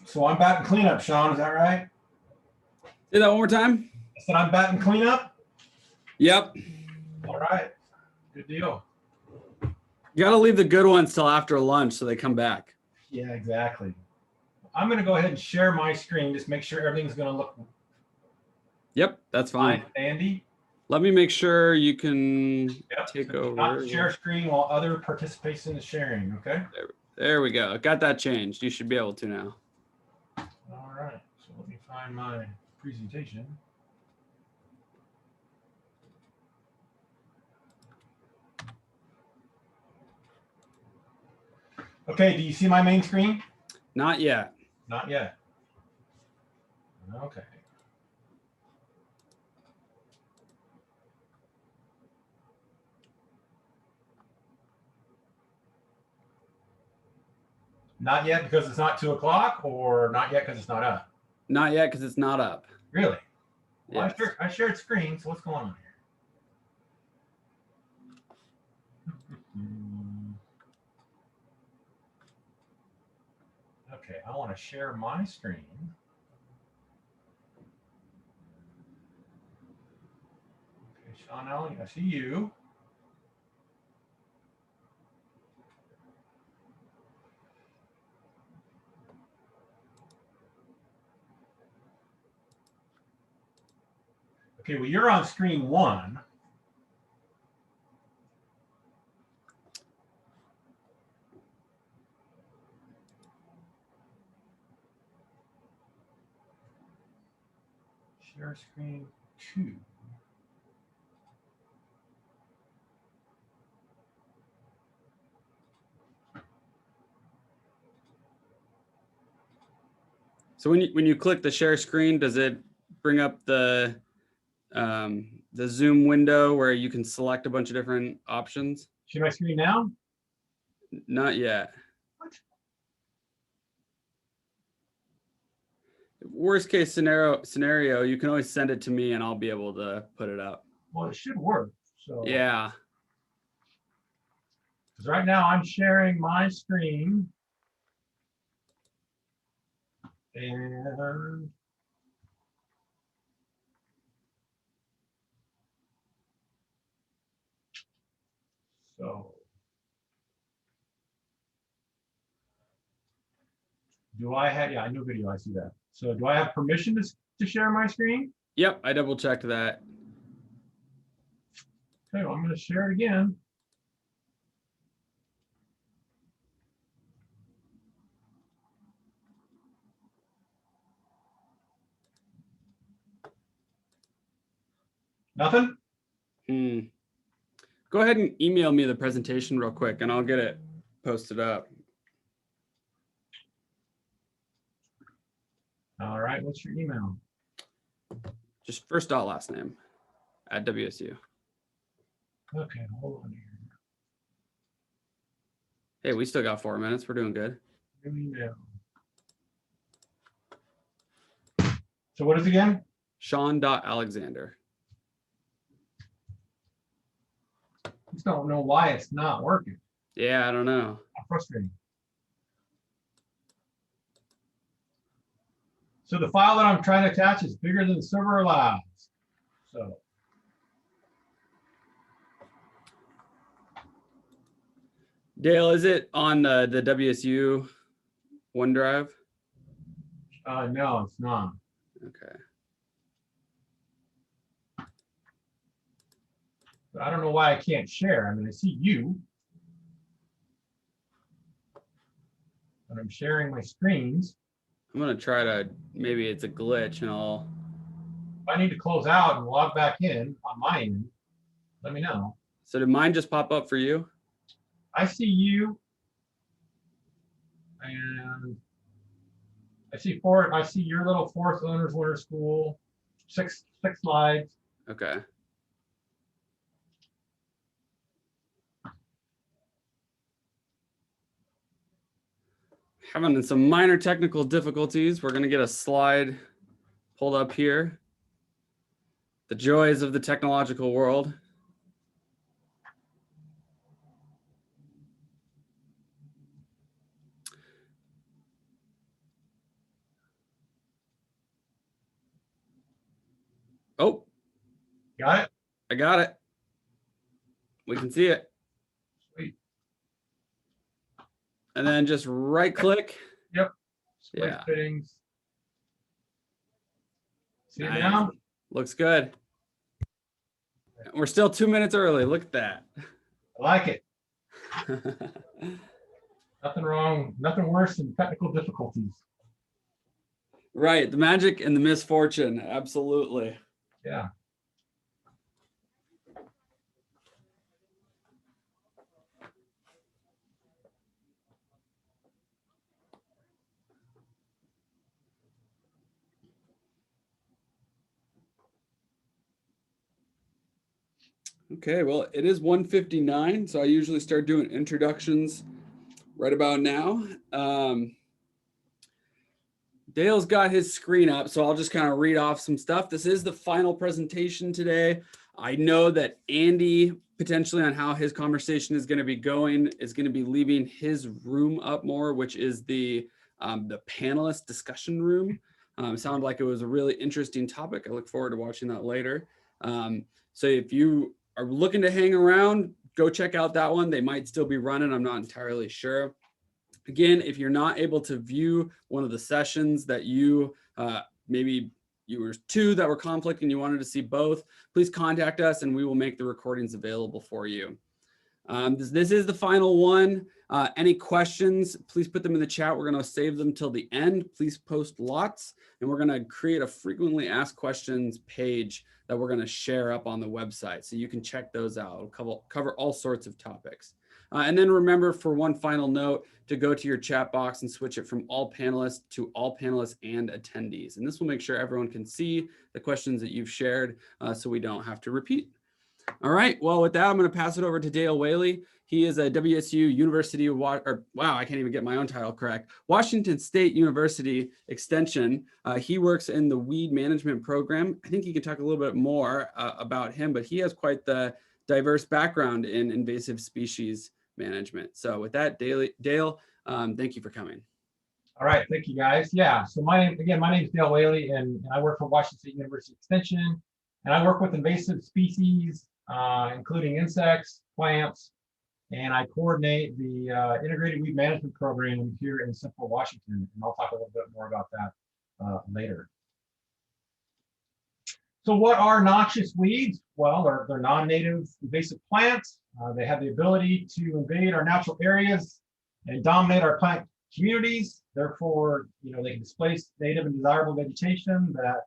So I'm batting cleanup, Sean. Is that right? Say that one more time. I said I'm batting cleanup. Yep. All right. Good deal. You got to leave the good ones till after lunch so they come back. Yeah, exactly. I'm going to go ahead and share my screen. Just make sure everything's going to look. Yep, that's fine. Andy. Let me make sure you can take over. Not share screen while other participation is sharing. Okay. There we go. Got that changed. You should be able to now. All right. So let me find my presentation. Okay. Do you see my main screen? Not yet. Not yet. Okay. Not yet because it's not 2 o'clock, or not yet because it's not up? Not yet because it's not up. Really? Well, Yes. I shared screen, so what's going on here? Okay, I want to share my screen. Okay, Sean Allen, I see you. Okay, well, you're on screen 1. Share screen 2. So when you click the share screen, does it bring up the Zoom window where you can select a bunch of different options? Share my screen now? Not yet. What? Worst case scenario, you can always send it to me and I'll be able to put it up. Well, it should work. So yeah. Because right now I'm sharing my screen. And so do I have, yeah, I know video, I see that. So do I have permission to share my screen? Yep, I double checked that. Okay, well, I'm going to share it again. Nothing? Go ahead and email me the presentation real quick and I'll get it posted up. All right, what's your email? Just first dot last name at WSU. Okay, hold on here. Hey, we still got 4 minutes. We're doing good. New email. So what is it again? Sean.Alexander. I just don't know why it's not working. Yeah, I don't know. How frustrating. So the file that I'm trying to attach is bigger than the server allows. So Dale, is it on the WSU OneDrive? no, it's not. Okay. But I don't know why I can't share. I mean, I see you. And I'm sharing my screens. I'm going to try to, maybe it's a glitch and I'll. If I need to close out and log back in on my end, let me know. So did mine just pop up for you? I see you. And I see your little fourth owners winter school, six slides. Okay. Having some minor technical difficulties. We're going to get a slide pulled up here. The joys of the technological world. Oh, Got it? I got it. We can see it. Sweet. And then just right click. Yep. Split Yeah. fittings. See it Nice. now? Looks good. We're still 2 minutes early. Look at that. I like it. Nothing wrong, nothing worse than technical difficulties. Right. The magic and the misfortune. Absolutely. Yeah. Okay, well, it is 1:59, so I usually start doing introductions right about now. Dale's got his screen up, so I'll just kind of read off some stuff. This is the final presentation today. I know that Andy, potentially on how his conversation is going to be going, is going to be leaving his room up more, which is the panelist discussion room. Sounded like it was a really interesting topic. I look forward to watching that later. So if you are looking to hang around, go check out that one. They might still be running. I'm not entirely sure. Again, if you're not able to view one of the sessions that you maybe you were two that were conflict and you wanted to see both, please contact us and we will make the recordings available for you. This is the final one. Any questions, please put them in the chat. We're going to save them till the end. Please post lots, and we're going to create a frequently asked questions page that we're going to share up on the website. So you can check those out. It'll cover all sorts of topics. And then remember, for one final note, to go to your chat box and switch it from all panelists to all panelists and attendees. And this will make sure everyone can see the questions that you've shared so we don't have to repeat. All right, well, with that, I'm going to pass it over to Dale Whaley. He is a WSU University, wow, I can't even get my own title correct, Washington State University Extension. He works in the weed management program. I think he can talk a little bit more about him, but he has quite the diverse background in invasive species management. So with that, Dale, thank you for coming. All right, thank you guys. Yeah, so my name is Dale Whaley, and I work for Washington State University Extension, and I work with invasive species, including insects, plants, and I coordinate the integrated weed management program here in Central Washington, and I'll talk a little bit more about that later. So what are noxious weeds? Well, they're non-native invasive plants. They have the ability to invade our natural areas and dominate our plant communities. Therefore, they can displace native and desirable vegetation that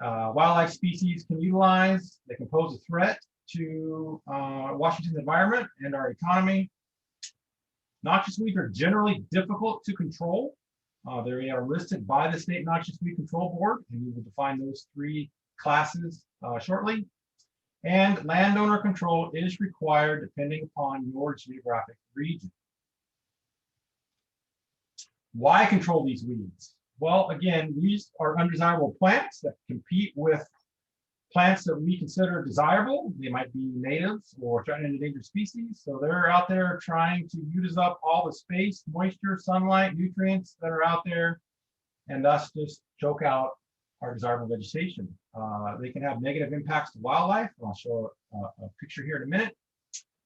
wildlife species can utilize. They can pose a threat to Washington's environment and our economy. Noxious weeds are generally difficult to control. They are listed by the State Noxious Weed Control Board, and we will define those three classes shortly. And landowner control is required depending upon your geographic region. Why control these weeds? Well, again, these are undesirable plants that compete with plants that we consider desirable. They might be natives or threatened and endangered species. So they're out there trying to use up all the space, moisture, sunlight, nutrients that are out there, and thus just choke out our desirable vegetation. They can have negative impacts to wildlife. I'll show a picture here in a minute.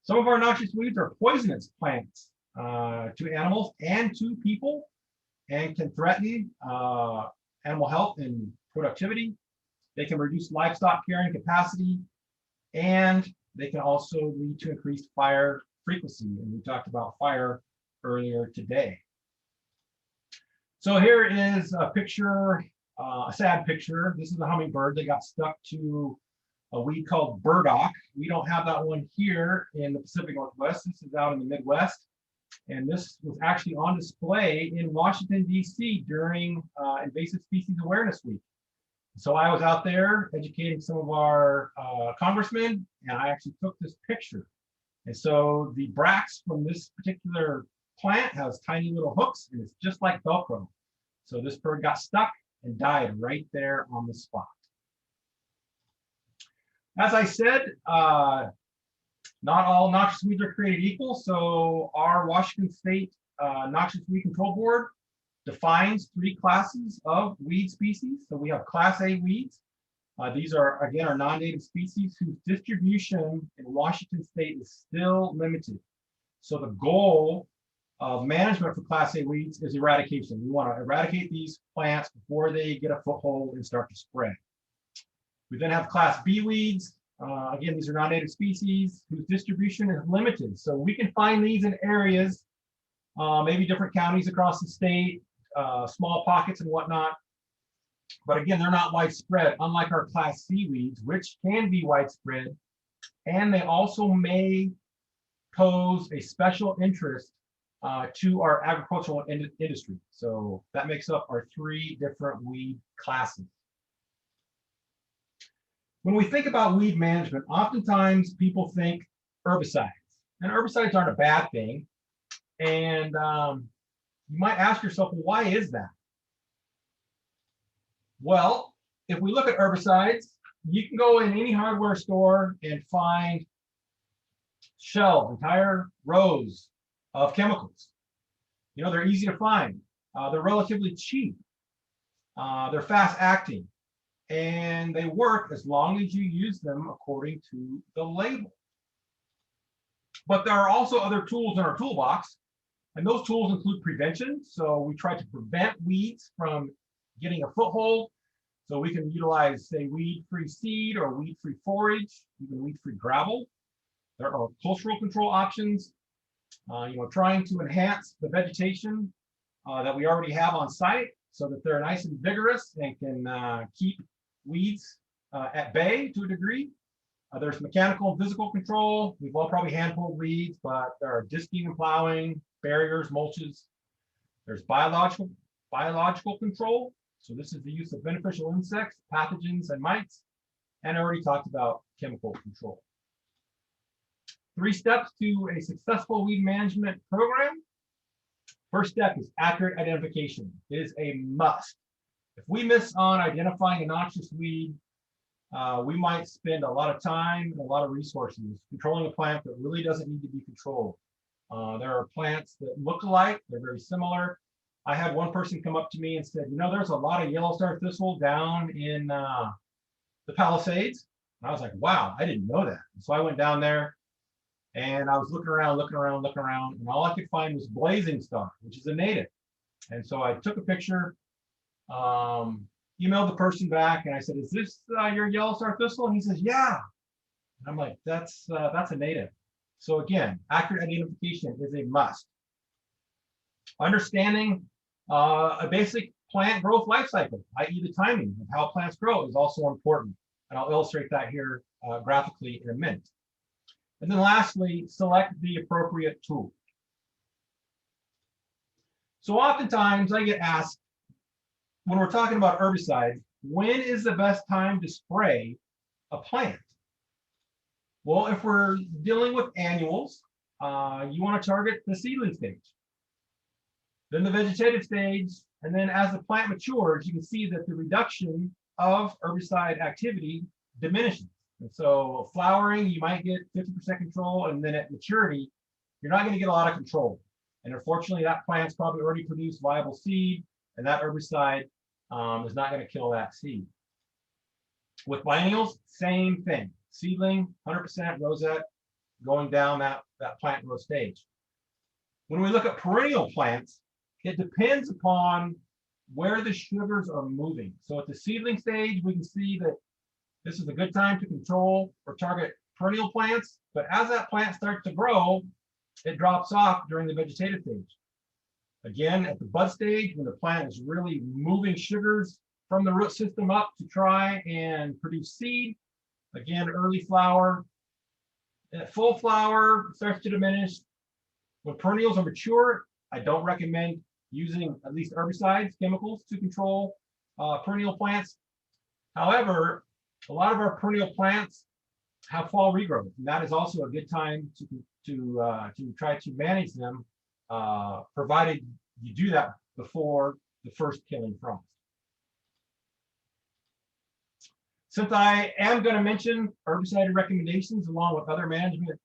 Some of our noxious weeds are poisonous plants to animals and to people, and can threaten animal health and productivity. They can reduce livestock carrying capacity, and they can also lead to increased fire frequency. And we talked about fire earlier today. So here is a picture, a sad picture. This is a hummingbird that got stuck to a weed called burdock. We don't have that one here in the Pacific Northwest. This is out in the Midwest. And this was actually on display in Washington, D.C. during Invasive Species Awareness Week. So I was out there educating some of our congressmen, and I actually took this picture. And so the bracts from this particular plant has tiny little hooks, and it's just like Velcro. So this bird got stuck and died right there on the spot. As I said, not all noxious weeds are created equal. So our Washington State Noxious Weed Control Board defines three classes of weed species. So we have Class A weeds. These are, again, our non-native species whose distribution in Washington state is still limited. So the goal of management for Class A weeds is eradication. We want to eradicate these plants before they get a foothold and start to spread. We then have Class B weeds. Again, these are non-native species whose distribution is limited. So we can find these in areas, maybe different counties across the state, small pockets and whatnot. But again, they're not widespread, unlike our Class C weeds, which can be widespread. And they also may pose a special interest to our agricultural industry. So that makes up our 3 different weed classes. When we think about weed management, oftentimes people think herbicides. And herbicides aren't a bad thing. And you might ask yourself, well, why is that? Well, if we look at herbicides, you can go in any hardware store and find shelves, entire rows of chemicals. You know, they're easy to find. They're relatively cheap. They're fast acting. And they work as long as you use them according to the label. But there are also other tools in our toolbox. And those tools include prevention. So we try to prevent weeds from getting a foothold. So we can utilize, say, weed-free seed or weed-free forage, even weed-free gravel. There are cultural control options, trying to enhance the vegetation that we already have on site so that they're nice and vigorous and can keep weeds at bay to a degree. There's mechanical and physical control. We've all probably hand-pulled weeds, but there are disking and plowing, barriers, mulches. There's biological control. So this is the use of beneficial insects, pathogens, and mites. And I already talked about chemical control. 3 steps to a successful weed management program. First step is accurate identification. It is a must. If we miss on identifying a noxious weed, we might spend a lot of time and a lot of resources controlling a plant that really doesn't need to be controlled. There are plants that look alike, they're very similar. I had one person come up to me and said, there's a lot of yellow star thistle down in the Palisades. And I was like, wow, I didn't know that. So I went down there and I was looking around, and all I could find was blazing star, which is a native. And so I took a picture, emailed the person back, and I said, is this your yellow star thistle? And he says, yeah. And I'm like, that's a native. So again, accurate identification is a must. Understanding a basic plant growth life cycle, i.e. the timing of how plants grow, is also important. And I'll illustrate that here graphically in a minute. And then lastly, select the appropriate tool. So oftentimes I get asked, when we're talking about herbicides, when is the best time to spray a plant? Well, if we're dealing with annuals, you want to target the seedling stage, then the vegetative stage, and then as the plant matures, you can see that the reduction of herbicide activity diminishes. And so flowering, you might get 50% control, and then at maturity, you're not going to get a lot of control. And unfortunately, that plant's probably already produced viable seed, and that herbicide is not going to kill that seed. With biennials, same thing. Seedling, 100% rosette, going down that plant growth stage. When we look at perennial plants, it depends upon where the sugars are moving. So at the seedling stage, we can see that this is a good time to control or target perennial plants, but as that plant starts to grow, it drops off during the vegetative stage. Again, at the bud stage, when the plant is really moving sugars from the root system up to try and produce seed, again, early flower. At full flower, starts to diminish. When perennials are mature, I don't recommend using at least herbicides, chemicals to control perennial plants. However, a lot of our perennial plants have fall regrowth, and that is also a good time to try to manage them, provided you do that before the first killing frost. Since I am going to mention herbicide recommendations along with other management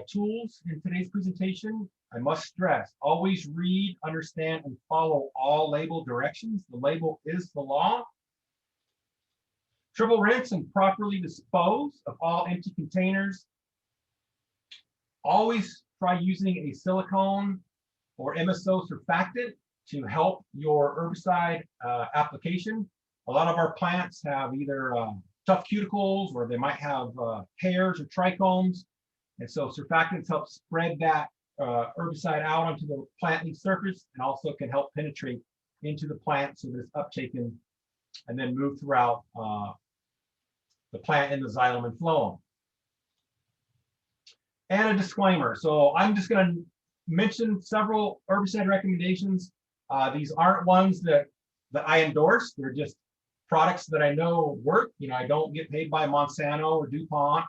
tools in today's presentation, I must stress, always read, understand, and follow all label directions. The label is the law. Triple rinse and properly dispose of all empty containers. Always try using a silicone or MSO surfactant to help your herbicide application. A lot of our plants have either tough cuticles or they might have hairs or trichomes. And so surfactants help spread that herbicide out onto the plant leaf surface and also can help penetrate into the plant so that it's uptaken and then move throughout the plant in the xylem and phloem. And a disclaimer. So I'm just going to mention several herbicide recommendations. These aren't ones that I endorse. They're just products that I know work. You know, I don't get paid by Monsanto or DuPont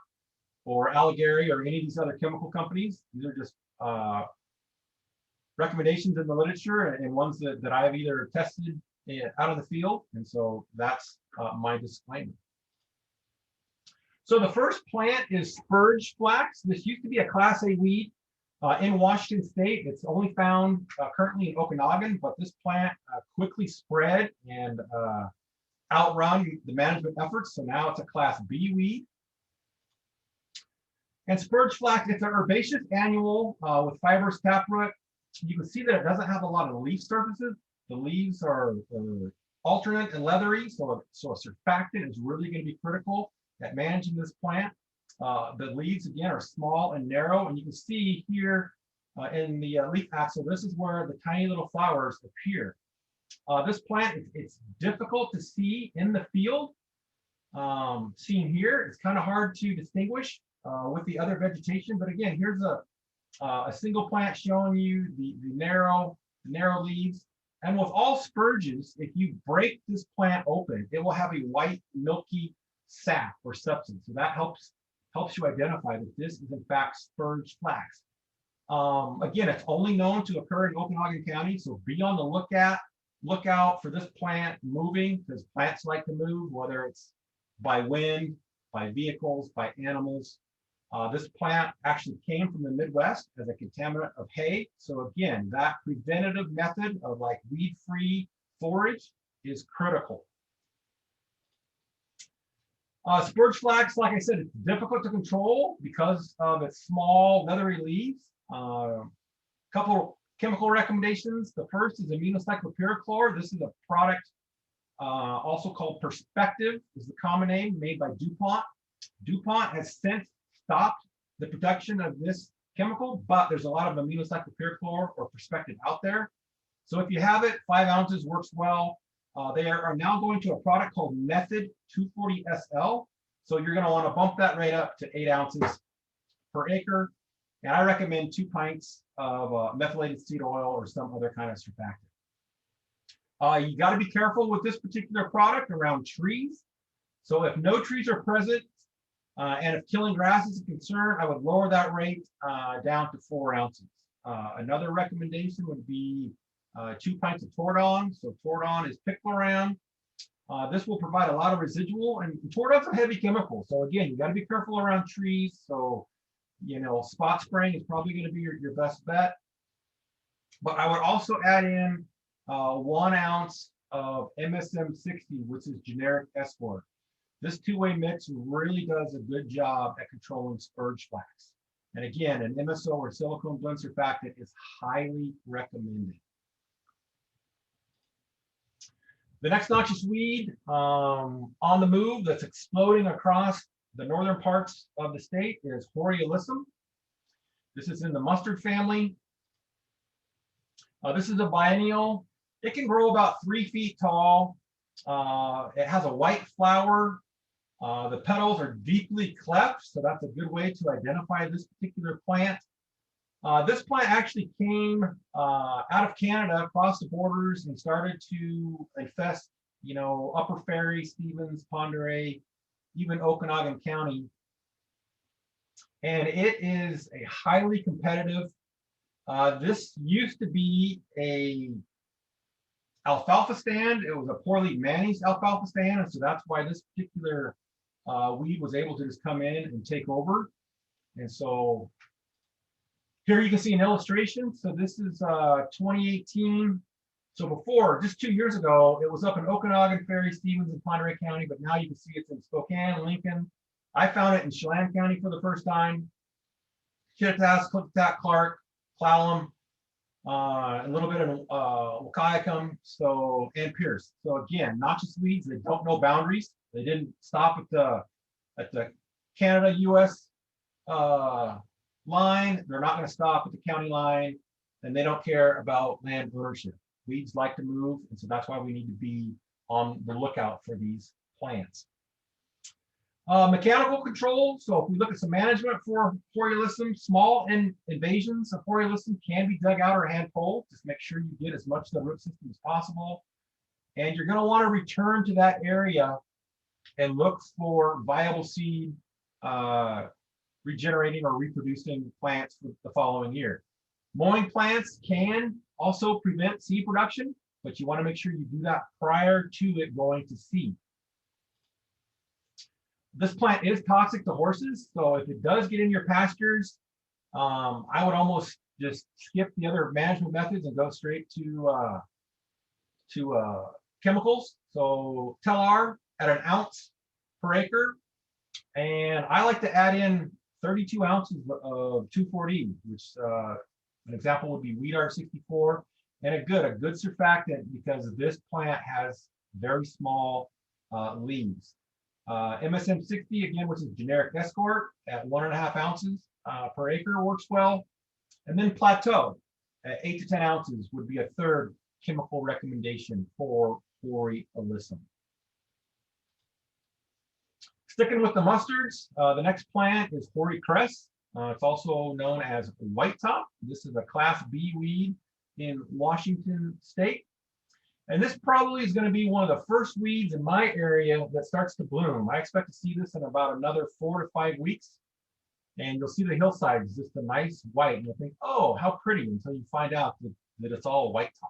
or Alligary or any of these other chemical companies. These are just recommendations in the literature and ones that I've either tested out of the field. And so that's my disclaimer. So the first plant is spurge flax. This used to be a Class A weed in Washington State. It's only found currently in Okanagan, but this plant quickly spread and outrun the management efforts. So now it's a Class B weed. And spurge flax, it's an herbaceous annual with fibrous taproot. You can see that it doesn't have a lot of leaf surfaces. The leaves are alternate and leathery, so a surfactant is really going to be critical at managing this plant. The leaves, again, are small and narrow, and you can see here in the leaf axil, this is where the tiny little flowers appear. This plant, it's difficult to see in the field. Seen here, it's kind of hard to distinguish with the other vegetation, but again, here's a single plant showing you the narrow leaves. And with all spurges, if you break this plant open, it will have a white, milky sap or substance. So that helps you identify that this is in fact spurge flax. Again, it's only known to occur in Okanagan County, so be on the lookout for this plant moving, because plants like to move, whether it's by wind, by vehicles, by animals. This plant actually came from the Midwest as a contaminant of hay. So again, that preventative method of like weed-free forage is critical. Spurge flax, like I said, it's difficult to control because of its small leathery leaves. Couple chemical recommendations. The first is aminocyclopyrachlor. This is a product also called Perspective, is the common name, made by DuPont. DuPont has since stopped the production of this chemical, but there's a lot of aminocyclopyrachlor or Perspective out there. So if you have it, 5 ounces works well. They are now going to a product called Method 240 SL. So you're going to want to bump that rate up to 8 ounces per acre. And I recommend 2 pints of methylated seed oil or some other kind of surfactant. You got to be careful with this particular product around trees. So if no trees are present and if killing grass is a concern, I would lower that rate down to 4 ounces. Another recommendation would be 2 pints of Tordon. So Tordon is picloram. This will provide a lot of residual, and Tordon's a heavy chemical. So again, you got to be careful around trees. So, you know, spot spraying is probably going to be your best bet. But I would also add in 1 ounce of MSM60, which is generic Escort. This 2-way mix really does a good job at controlling spurge flax. And again, an MSO or silicone blend surfactant is highly recommended. The next noxious weed on the move that's exploding across the northern parts of the state is Horiolisum. This is in the mustard family. This is a biennial. It can grow about 3 feet tall. It has a white flower. The petals are deeply cleft, so that's a good way to identify this particular plant. This plant actually came out of Canada across the borders and started to infest, you know, Upper Ferry, Stevens, Pend Oreille, even Okanagan County. And it is a highly competitive. This used to be a alfalfa stand. It was a poorly managed alfalfa stand, and so that's why this particular weed was able to just come in and take over. And so here you can see an illustration. So this is 2018 So before, just 2 years ago, it was up in Okanagan, Ferry, Stevens, and Ponderay County, but now you can see it's in Spokane, Lincoln. I found it in Chelan County for the first time. Kittitas, Clicktat, Clark, Clallam, a little bit in Wahkiakum, so, and Pierce. So again, noxious weeds, they don't know boundaries. They didn't stop at the Canada-US line. They're not going to stop at the county line, and they don't care about land ownership. Weeds like to move, and so that's why we need to be on the lookout for these plants. Mechanical control. So if we look at some management for Horiolisum, small invasions of Horiolisum can be dug out or hand pulled. Just make sure you get as much of the root system as possible. And you're going to want to return to that area and look for viable seed regenerating or reproducing plants for the following year. Mowing plants can also prevent seed production, but you want to make sure you do that prior to it going to seed. This plant is toxic to horses, so if it does get in your pastures, I would almost just skip the other management methods and go straight to chemicals. So Telar at 1 ounce per acre, and I like to add in 32 ounces of 2,4-D, which an example would be Weedar 64, and a good surfactant, because this plant has very small leaves. MSM 60 again, which is generic escort at 1.5 ounces per acre, works well. And then Plateau at 8 to 10 ounces would be a third chemical recommendation for Horiolisum. Sticking with the mustards, the next plant is Horicress. It's also known as white top. This is a Class B weed in Washington State. And this probably is going to be one of the first weeds in my area that starts to bloom. I expect to see this in about another 4 to 5 weeks. And you'll see the hillsides, just a nice white. And you'll think, oh, how pretty, until you find out that it's all white top.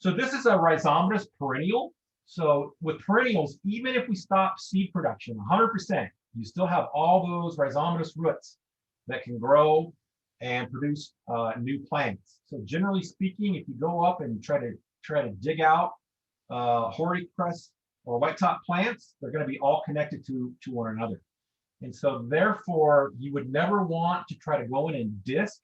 So this is a rhizomatous perennial. So with perennials, even if we stop seed production 100%, you still have all those rhizomatous roots that can grow and produce new plants. So generally speaking, if you go up and try to dig out Horicress or white top plants, they're going to be all connected to one another. And so therefore, you would never want to try to go in and disc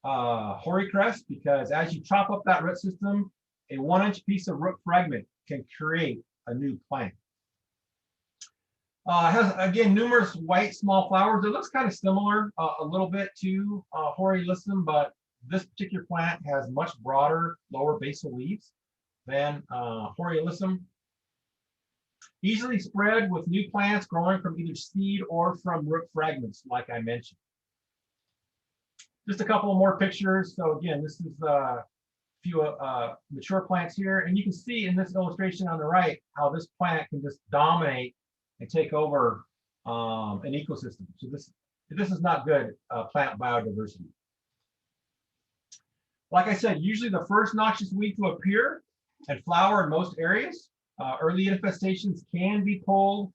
Horicress, because as you chop up that root system, a 1-inch piece of root fragment can create a new plant. It has, again, numerous white small flowers. It looks kind of similar a little bit to Horiolisum, but this particular plant has much broader lower basal leaves than Horiolisum. Easily spread with new plants growing from either seed or from root fragments, like I mentioned. Just a couple of more pictures. So again, this is a few mature plants here, and you can see in this illustration on the right how this plant can just dominate and take over an ecosystem. So this is not good plant biodiversity. Like I said, usually the first noxious weed to appear and flower in most areas. Early infestations can be pulled,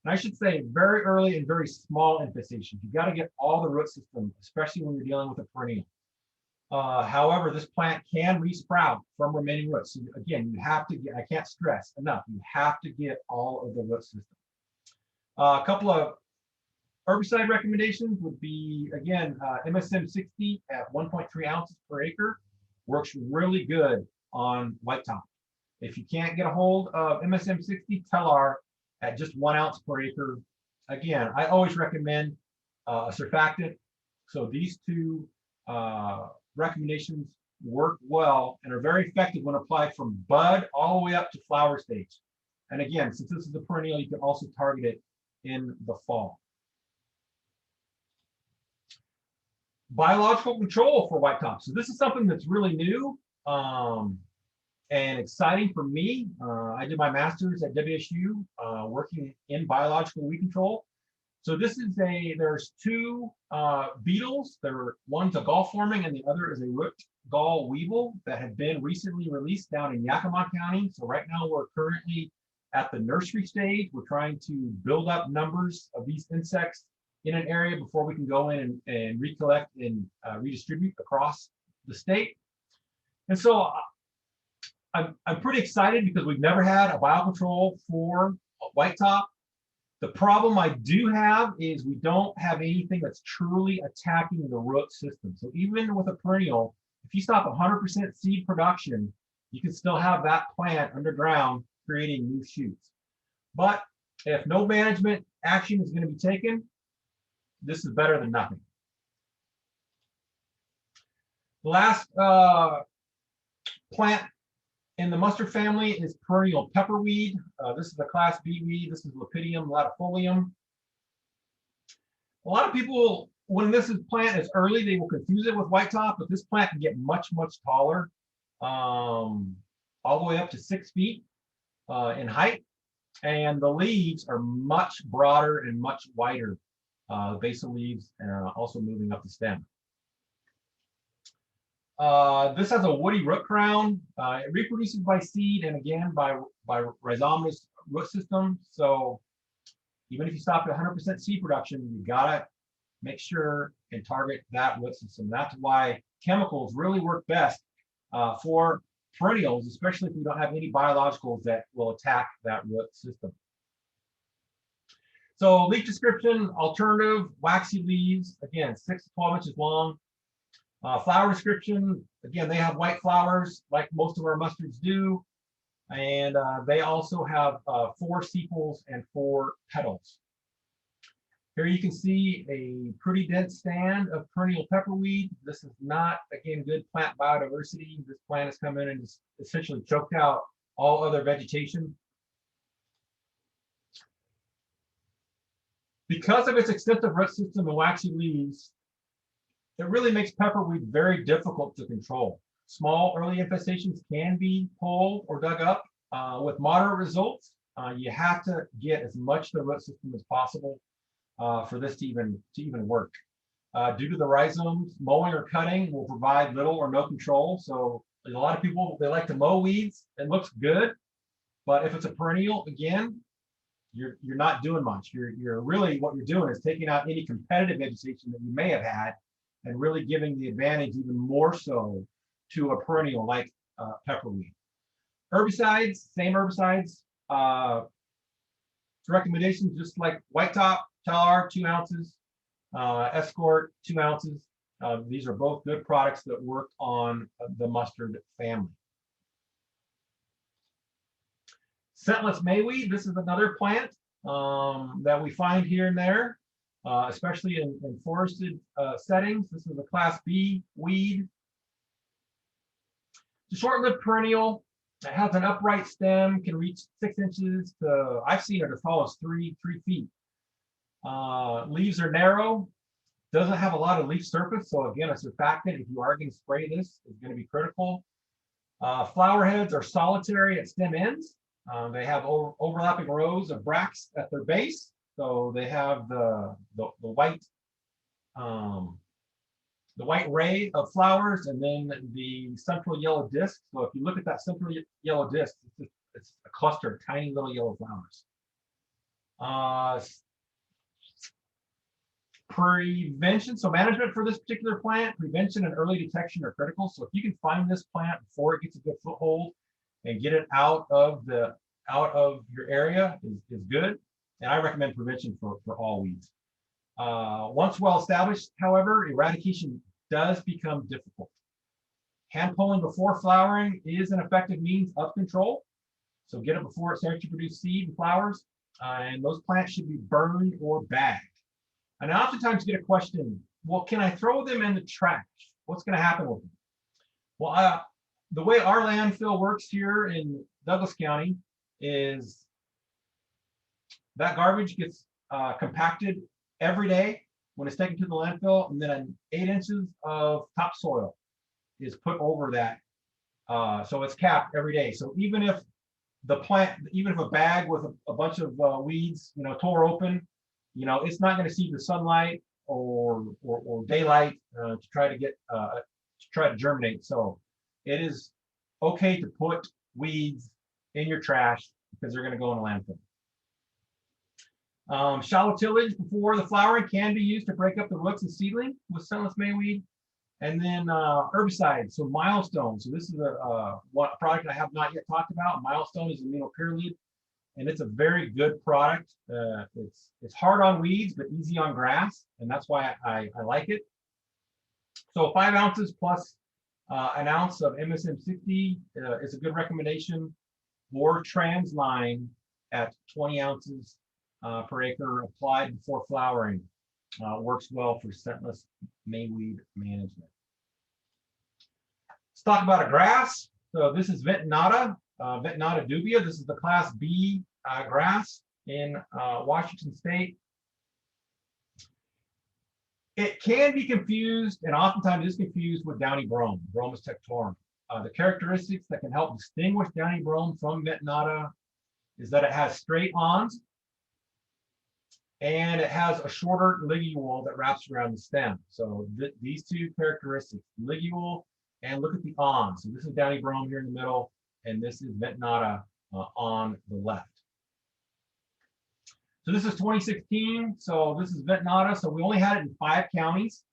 and I should say very early and very small infestations. You've got to get all the root system, especially when you're dealing with a perennial. However, this plant can resprout from remaining roots. So again, you have to get, I can't stress enough, you have to get all of the root system. A couple of herbicide recommendations would be, again, MSM 60 at 1.3 ounces per acre. Works really good on white top. If you can't get a hold of MSM 60, Telar at just 1 ounce per acre. Again, I always recommend a surfactant. So these two recommendations work well and are very effective when applied from bud all the way up to flower stage. And again, since this is a perennial, you can also target it in the fall. Biological control for white top. So this is something that's really new and exciting for me. I did my master's at WSU working in biological weed control. So this is there's two beetles. One's a gall forming and the other is a root gall weevil that have been recently released down in Yakima County. So right now we're currently at the nursery stage. We're trying to build up numbers of these insects in an area before we can go in and recollect and redistribute across the state. And so I'm pretty excited because we've never had a biocontrol for white top. The problem I do have is we don't have anything that's truly attacking the root system. So even with a perennial, if you stop 100% seed production, you can still have that plant underground creating new shoots. But if no management action is going to be taken, this is better than nothing. The last plant in the mustard family is perennial pepperweed. This is a class B weed. This is Lepidium latifolium. A lot of people, when this plant is early, they will confuse it with white top, but this plant can get much, much taller, all the way up to 6 feet in height. And the leaves are much broader and much wider. The basal leaves also moving up the stem. This has a woody root crown. It reproduces by seed and again by rhizomatous root system. So even if you stop at 100% seed production, you gotta make sure and target that root system. That's why chemicals really work best for perennials, especially if we don't have any biologicals that will attack that root system. So leaf description, alternative, waxy leaves, again, 6 to 12 inches long. Flower description, again, they have white flowers like most of our mustards do. And they also have 4 sepals and 4 petals. Here you can see a pretty dense stand of perennial pepperweed. This is not, again, good plant biodiversity. This plant has come in and just essentially choked out all other vegetation. Because of its extensive root system and waxy leaves, it really makes pepperweed very difficult to control. Small early infestations can be pulled or dug up. With moderate results, you have to get as much of the root system as possible for this to even work. Due to the rhizomes, mowing or cutting will provide little or no control. So a lot of people, they like to mow weeds. It looks good, but if it's a perennial, again, you're not doing much. You're really, what you're doing is taking out any competitive vegetation that you may have had and really giving the advantage even more so to a perennial like pepperweed. Herbicides, same herbicides. Recommendations just like white top, Talar 2 ounces, Escort 2 ounces. These are both good products that work on the mustard family. Scentless mayweed, this is another plant that we find here and there, especially in forested settings. This is a class B weed. It's a short-lived perennial. It has an upright stem, can reach 6 inches to, I've seen it as tall as 3 feet. Leaves are narrow, doesn't have a lot of leaf surface. So again, a surfactant, if you are going to spray this, is going to be critical. Flower heads are solitary at stem ends. They have overlapping rows of bracts at their base. So they have the white ray of flowers and then the central yellow disc. So if you look at that central yellow disc, it's a cluster of tiny little yellow flowers. Prevention, so management for this particular plant, prevention and early detection are critical. So if you can find this plant before it gets a good foothold and get it out of your area is good. And I recommend prevention for all weeds. Once well established, however, eradication does become difficult. Hand pulling before flowering is an effective means of control. So get it before it starts to produce seed and flowers. And those plants should be burned or bagged. And I oftentimes get a question, well, can I throw them in the trash? What's going to happen with them? Well, the way our landfill works here in Douglas County is that garbage gets compacted every day when it's taken to the landfill, and then 8 inches of topsoil is put over that. So it's capped every day. So even if a bag with a bunch of weeds, tore open, it's not going to see the sunlight or daylight to try to germinate. So it is okay to put weeds in your trash because they're going to go in a landfill. Shallow tillage before the flowering can be used to break up the roots and seedling with scentless mayweed. And then herbicides, so Milestone. So this is a product I have not yet talked about. Milestone is aminopyrrolide, and it's a very good product. It's hard on weeds, but easy on grass, and that's why I like it. So 5 ounces plus an ounce of MSM60 is a good recommendation, or Transline at 20 ounces per acre applied before flowering. Works well for scentless mayweed management. Let's talk about a grass. So this is Ventonata, Ventonata dubia. This is the class B grass in Washington State. It can be confused, and oftentimes is confused, with downy brome, Bromus tectorum. The characteristics that can help distinguish downy brome from Ventonata is that it has straight awns, and it has a shorter ligule that wraps around the stem. So these two characteristics, ligule and look at the awns. So this is downy brome here in the middle, and this is Ventonata on the left. So this is 2016. So this is Ventonata. So we only had it in 5 counties.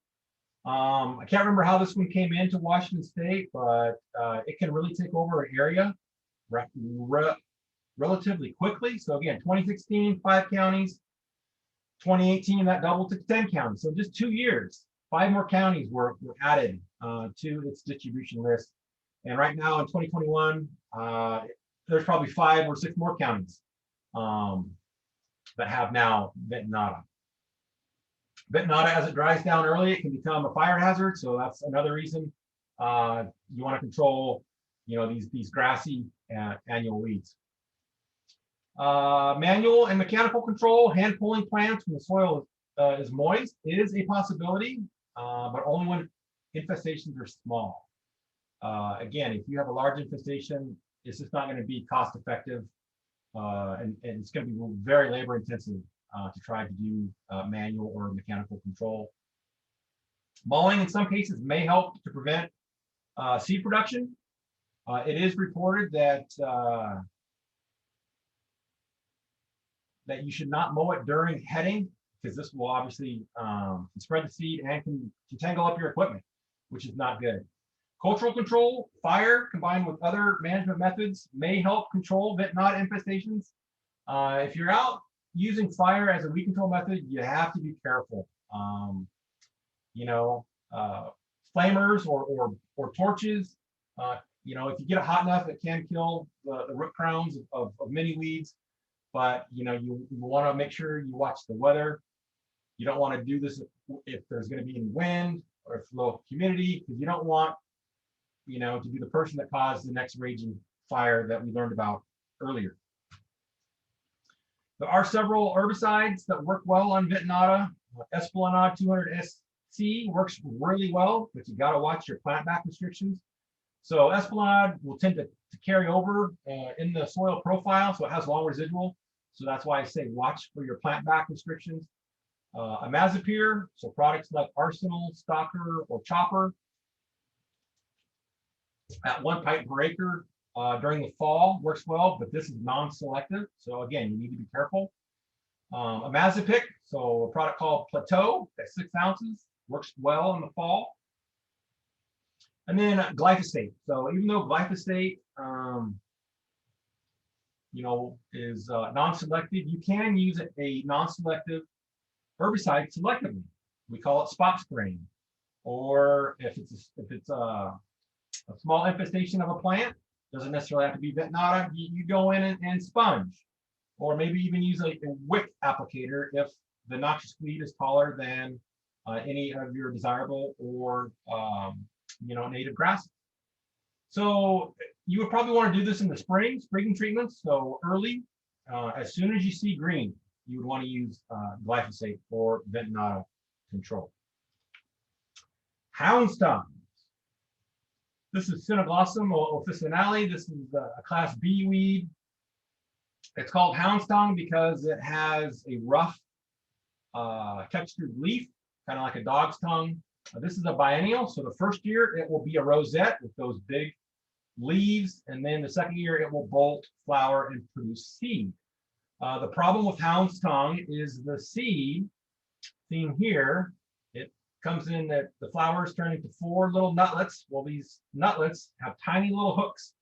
I can't remember how this one came into Washington State, but it can really take over an area relatively quickly. So again, 2016, 5 counties. 2018, that doubled to 10 counties. So just 2 years, 5 more counties were added to its distribution list. And right now in 2021, there's probably 5 or 6 more counties that have now Ventonata. Ventonata, as it dries down early, it can become a fire hazard. So that's another reason you want to control, these grassy annual weeds. Manual and mechanical control, hand pulling plants when the soil is moist is a possibility, but only when infestations are small. Again, if you have a large infestation, it's just not going to be cost effective, and it's going to be very labor intensive to try to do manual or mechanical control. Mulling in some cases may help to prevent seed production. It is reported that you should not mow it during heading, because this will obviously spread the seed and can tangle up your equipment, which is not good. Cultural control, fire combined with other management methods may help control Ventonata infestations. If you're out using fire as a weed control method, you have to be careful. Flamers or torches, if you get it hot enough, it can kill the root crowns of many weeds. But you want to make sure you watch the weather. You don't want to do this if there's going to be any wind or if low humidity, because you don't want to be the person that caused the next raging fire that we learned about earlier. There are several herbicides that work well on Ventonata. Esplanade 200SC works really well, but you got to watch your plant back restrictions. So Esplanade will tend to carry over in the soil profile, so it has long residual. So that's why I say watch for your plant back restrictions. Imazapyr, so products like Arsenal, Stalker, or Chopper at 1 pipe per acre during the fall works well, but this is non-selective. So again, you need to be careful. Imazapic, so a product called Plateau at 6 ounces, works well in the fall. And then glyphosate. So even though glyphosate, is non-selective, you can use a non-selective herbicide selectively. We call it spot spraying. Or if it's a small infestation of a plant, doesn't necessarily have to be Ventonata, you go in and sponge, or maybe even use a wick applicator if the noxious weed is taller than any of your desirable or native grasses. So you would probably want to do this in the spring treatments. So early, as soon as you see green, you would want to use glyphosate for Ventonata control. Houndstong. This is Cineglossum officinale. This is a class B weed. It's called houndstong because it has a rough textured leaf, kind of like a dog's tongue. This is a biennial, so the first year it will be a rosette with those big leaves, and then the second year it will bolt, flower, and produce seed. The problem with houndstong is the seed seen here, it comes in that the flowers turn into 4 little nutlets. Well, these nutlets have tiny little hooks,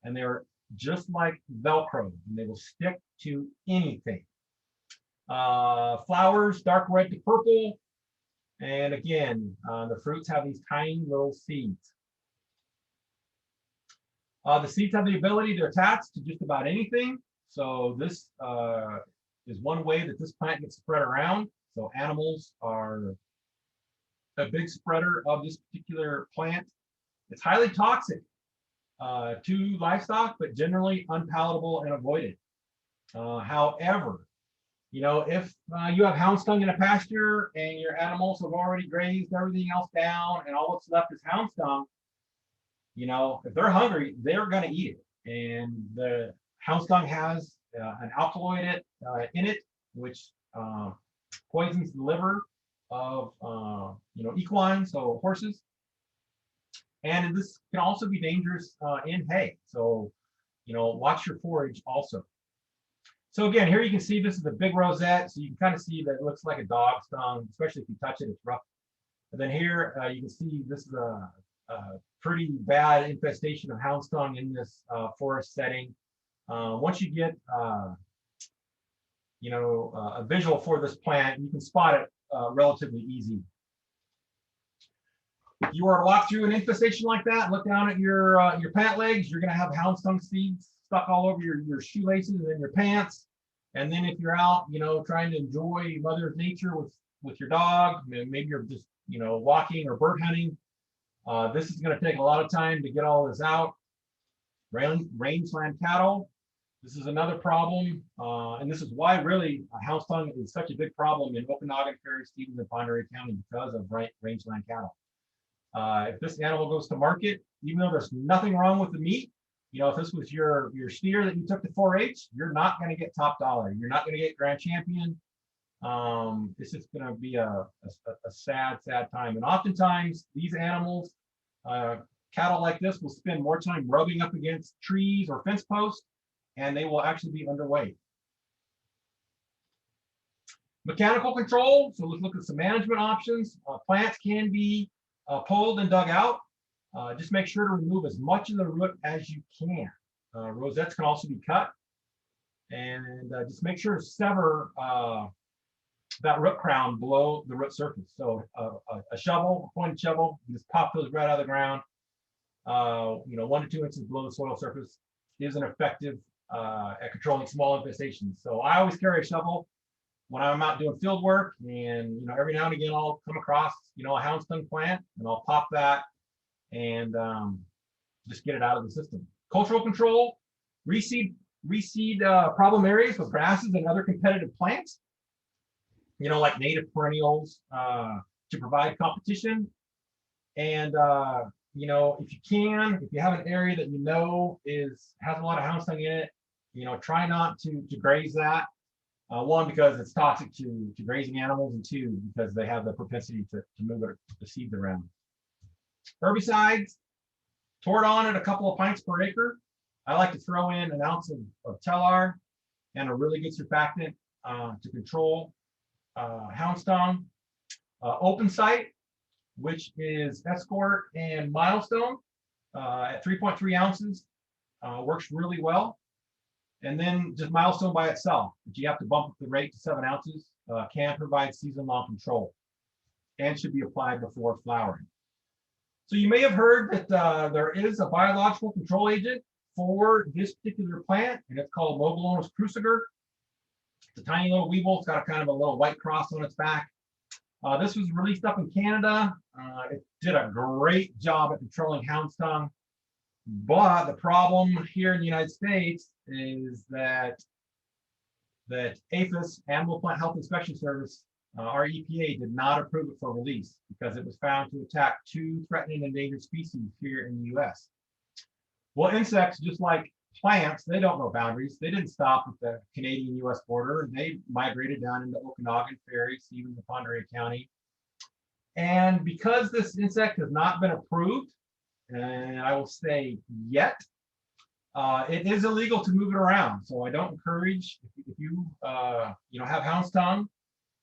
and they're just like Velcro, and they will stick to anything. Flowers, dark red to purple. And again, the fruits have these tiny little seeds. The seeds have the ability to attach to just about anything. So this is one way that this plant gets spread around. So animals are a big spreader of this particular plant. It's highly toxic to livestock, but generally unpalatable and avoided. However, if you have hound stung in a pasture and your animals have already grazed everything else down and all that's left is hound stung, if they're hungry, they're going to eat it. And the hound stung has an alkaloid in it, which poisons the liver of equine, so horses. And this can also be dangerous in hay. So, watch your forage also. So again, here you can see this is a big rosette. So you can kind of see that it looks like a dog stung, especially if you touch it, it's rough. And then here you can see this is a pretty bad infestation of hound stung in this forest setting. Once you get a visual for this plant, you can spot it relatively easy. If you were to walk through an infestation like that, look down at your pant legs, you're going to have hound stung seeds stuck all over your shoelaces and then your pants. And then if you're out, trying to enjoy Mother Nature with your dog, maybe you're just, walking or bird hunting, this is going to take a lot of time to get all this out. Rangeland cattle, this is another problem. And this is why really hound stung is such a big problem in Okanagan, Ferry, Stevens, and Pend Oreille County because of rangeland cattle. If this animal goes to market, even though there's nothing wrong with the meat, if this was your steer that you took to 4-H, you're not going to get top dollar. You're not going to get grand champion. This is going to be a sad time. And oftentimes these animals, cattle like this, will spend more time rubbing up against trees or fence posts, and they will actually be underweight. Mechanical control. So let's look at some management options. Plants can be pulled and dug out. Just make sure to remove as much of the root as you can. Rosettes can also be cut. And just make sure to sever that root crown below the root surface. So a shovel, a pointed shovel, you just pop those right out of the ground. 1 to 2 inches below the soil surface is an effective at controlling small infestations. So I always carry a shovel when I'm out doing field work, and every now and again I'll come across a hound stung plant, and I'll pop that and just get it out of the system. Cultural control, reseed problem areas with grasses and other competitive plants, like native perennials to provide competition. And if you have an area that has a lot of hound stung in it, try not to graze that. One, because it's toxic to grazing animals, and 2, because they have the propensity to move the seeds around. Herbicides, Tordon at a couple of pints per acre. I like to throw in an ounce of Telar and a really good surfactant to control hound stung. Open site, which is Escort and Milestone at 3.3 ounces, works really well. And then just Milestone by itself, but you have to bump up the rate to 7 ounces, can provide season-long control and should be applied before flowering. So you may have heard that there is a biological control agent for this particular plant, and it's called Mobilonis cruciger. It's a tiny little weevil. It's got a kind of a little white cross on its back. This was released up in Canada. It did a great job at controlling hound stung. But the problem here in the United States is that APHIS, Animal Plant Health Inspection Service, our EPA, did not approve it for release because it was found to attack 2 threatened and endangered species here in the US. Well, insects, just like plants, they don't know boundaries. They didn't stop at the Canadian-US border. They migrated down into Okanagan, Ferry, Stevens, and Pend Oreille County. And because this insect has not been approved, and I will say yet, it is illegal to move it around. So I don't encourage, if you have hound stung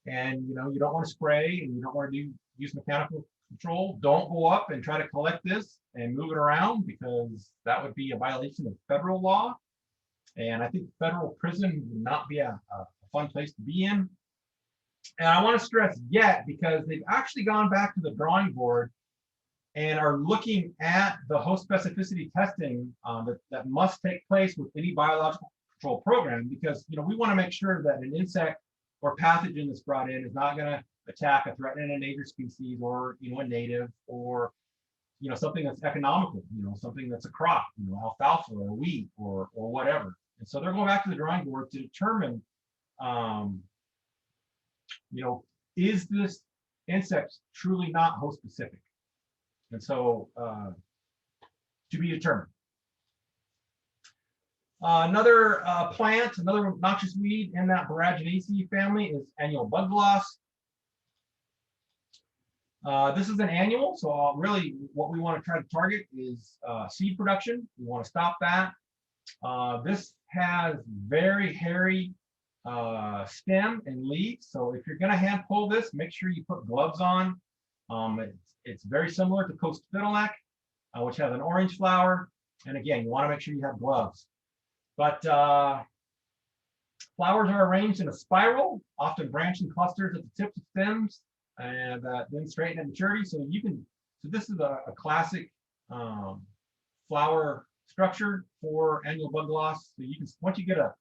and you don't want to spray and you don't want to do use mechanical control. Don't go up and try to collect this and move it around, because that would be a violation of federal law. And I think federal prison would not be a fun place to be in. And I want to stress yet, because they've actually gone back to the drawing board and are looking at the host specificity testing that must take place with any biological control program, because we want to make sure that an insect or pathogen that's brought in is not going to attack a threatened and endangered species, or a native, or something that's economical, something that's a crop, alfalfa or wheat or whatever. And so they're going back to the drawing board to determine, is this insect truly not host specific? And so to be determined. Another plant, another noxious weed in that Boraginaceae family is annual bug gloss. This is an annual, so really what we want to try to target is seed production. We want to stop that. This has very hairy stem and leaves, so if you're going to hand pull this, make sure you put gloves on. It's very similar to Coast Fiddleneck, which has an orange flower, and again, you want to make sure you have gloves. But flowers are arranged in a spiral, often branching clusters at the tips of stems, and then straighten at maturity. So this is a classic flower structure for annual bug gloss. So you can, once you get a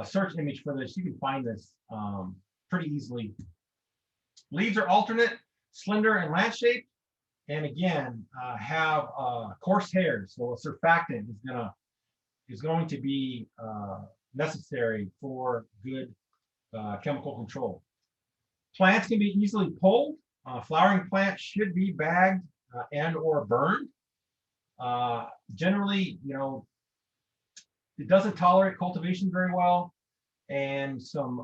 search image for this, you can find this pretty easily. Leaves are alternate, slender and lance-shaped, and again have coarse hairs. So a surfactant is going to be necessary for good chemical control. Plants can be easily pulled. Flowering plants should be bagged and or burned. Generally, it doesn't tolerate cultivation very well. And some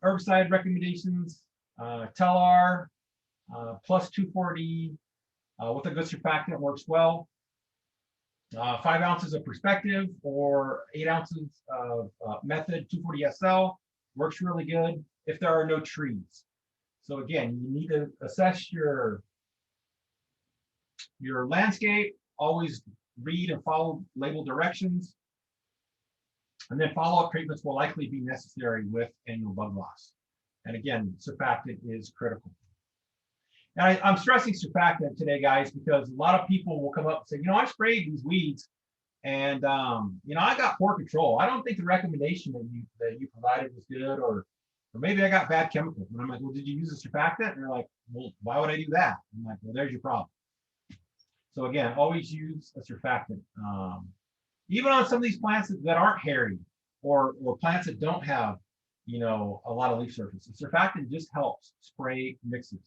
herbicide recommendations, Telar plus 2,4-D with a good surfactant works well. 5 ounces of Perspective or 8 ounces of Method 2,4-D-SL works really good if there are no trees. So again, you need to assess your landscape, always read and follow label directions, and then follow-up treatments will likely be necessary with annual bug loss. And again, surfactant is critical. And I'm stressing surfactant today, guys, because a lot of people will come up and say, I sprayed these weeds and, I got poor control. I don't think the recommendation that you provided was good, or maybe I got bad chemicals. And I'm like, well, did you use a surfactant? And they're like, well, why would I do that? I'm like, well, there's your problem. So again, always use a surfactant. Even on some of these plants that aren't hairy, or plants that don't have, a lot of leaf surface, the surfactant just helps spray mixes.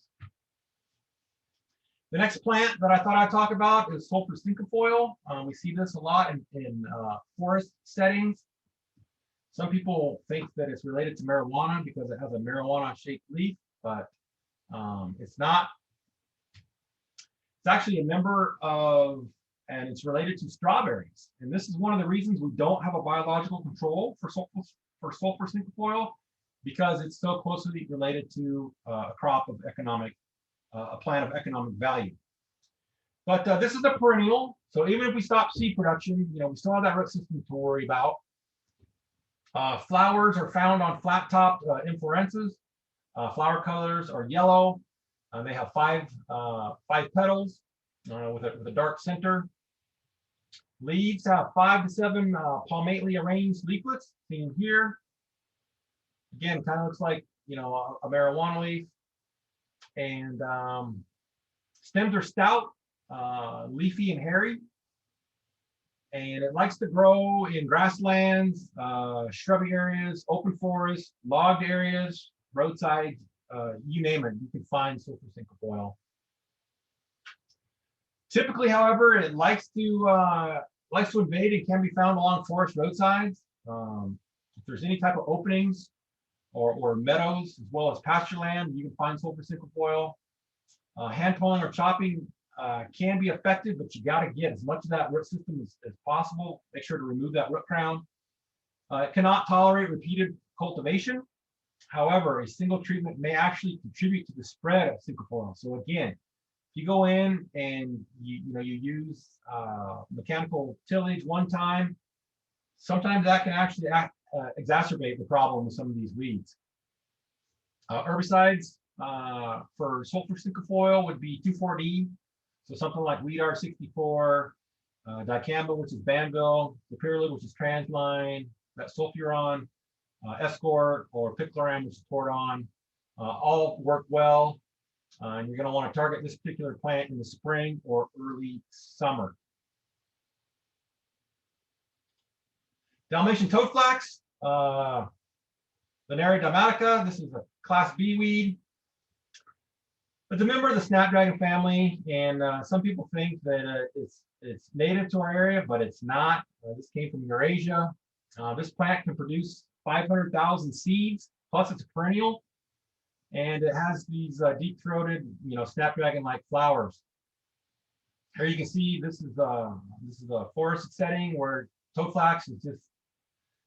The next plant that I thought I'd talk about is sulfur cinquefoil. We see this a lot in forest settings. Some people think that it's related to marijuana because it has a marijuana-shaped leaf, but it's not. It's actually a member of, and it's related to strawberries. And this is one of the reasons we don't have a biological control for sulfur cinquefoil, because it's so closely related to a crop of a plant of economic value. But this is a perennial, so even if we stop seed production, we still have that root system to worry about. Flowers are found on flat-topped inflorescences. Flower colors are yellow. They have five petals with a dark center. Leaves have 5 to 7 palmately arranged leaflets, seen here. Again, kind of looks like a marijuana leaf. And stems are stout, leafy and hairy, and it likes to grow in grasslands, shrubby areas, open forests, logged areas, roadsides, you name it, you can find sulfur cinquefoil. Typically, however, it likes to invade and can be found along forest roadsides. If there's any type of openings or meadows, as well as pasture land, you can find sulfur cinquefoil. Hand pulling or chopping can be effective, but you got to get as much of that root system as possible. Make sure to remove that root crown. It cannot tolerate repeated cultivation. However, a single treatment may actually contribute to the spread of cinquefoil. So again, if you go in and you use mechanical tillage one time, sometimes that can actually exacerbate the problem with some of these weeds. Herbicides for sulfur cinquefoil would be 2,4-D, so something like Weedar 64, dicamba, which is Banville, Dipyrolid, which is Transline, that sulfuron, Escort, or Picloram, which is Tordon, all work well. And you're going to want to target this particular plant in the spring or early summer. Dalmatian toadflax, Venaria damatica. This is a class B weed. It's a member of the snapdragon family, and some people think that it's native to our area, but it's not. This came from Eurasia. This plant can produce 500,000 seeds, plus it's a perennial, and it has these deep-throated, snapdragon-like flowers. Here you can see this is a forested setting where toadflax is just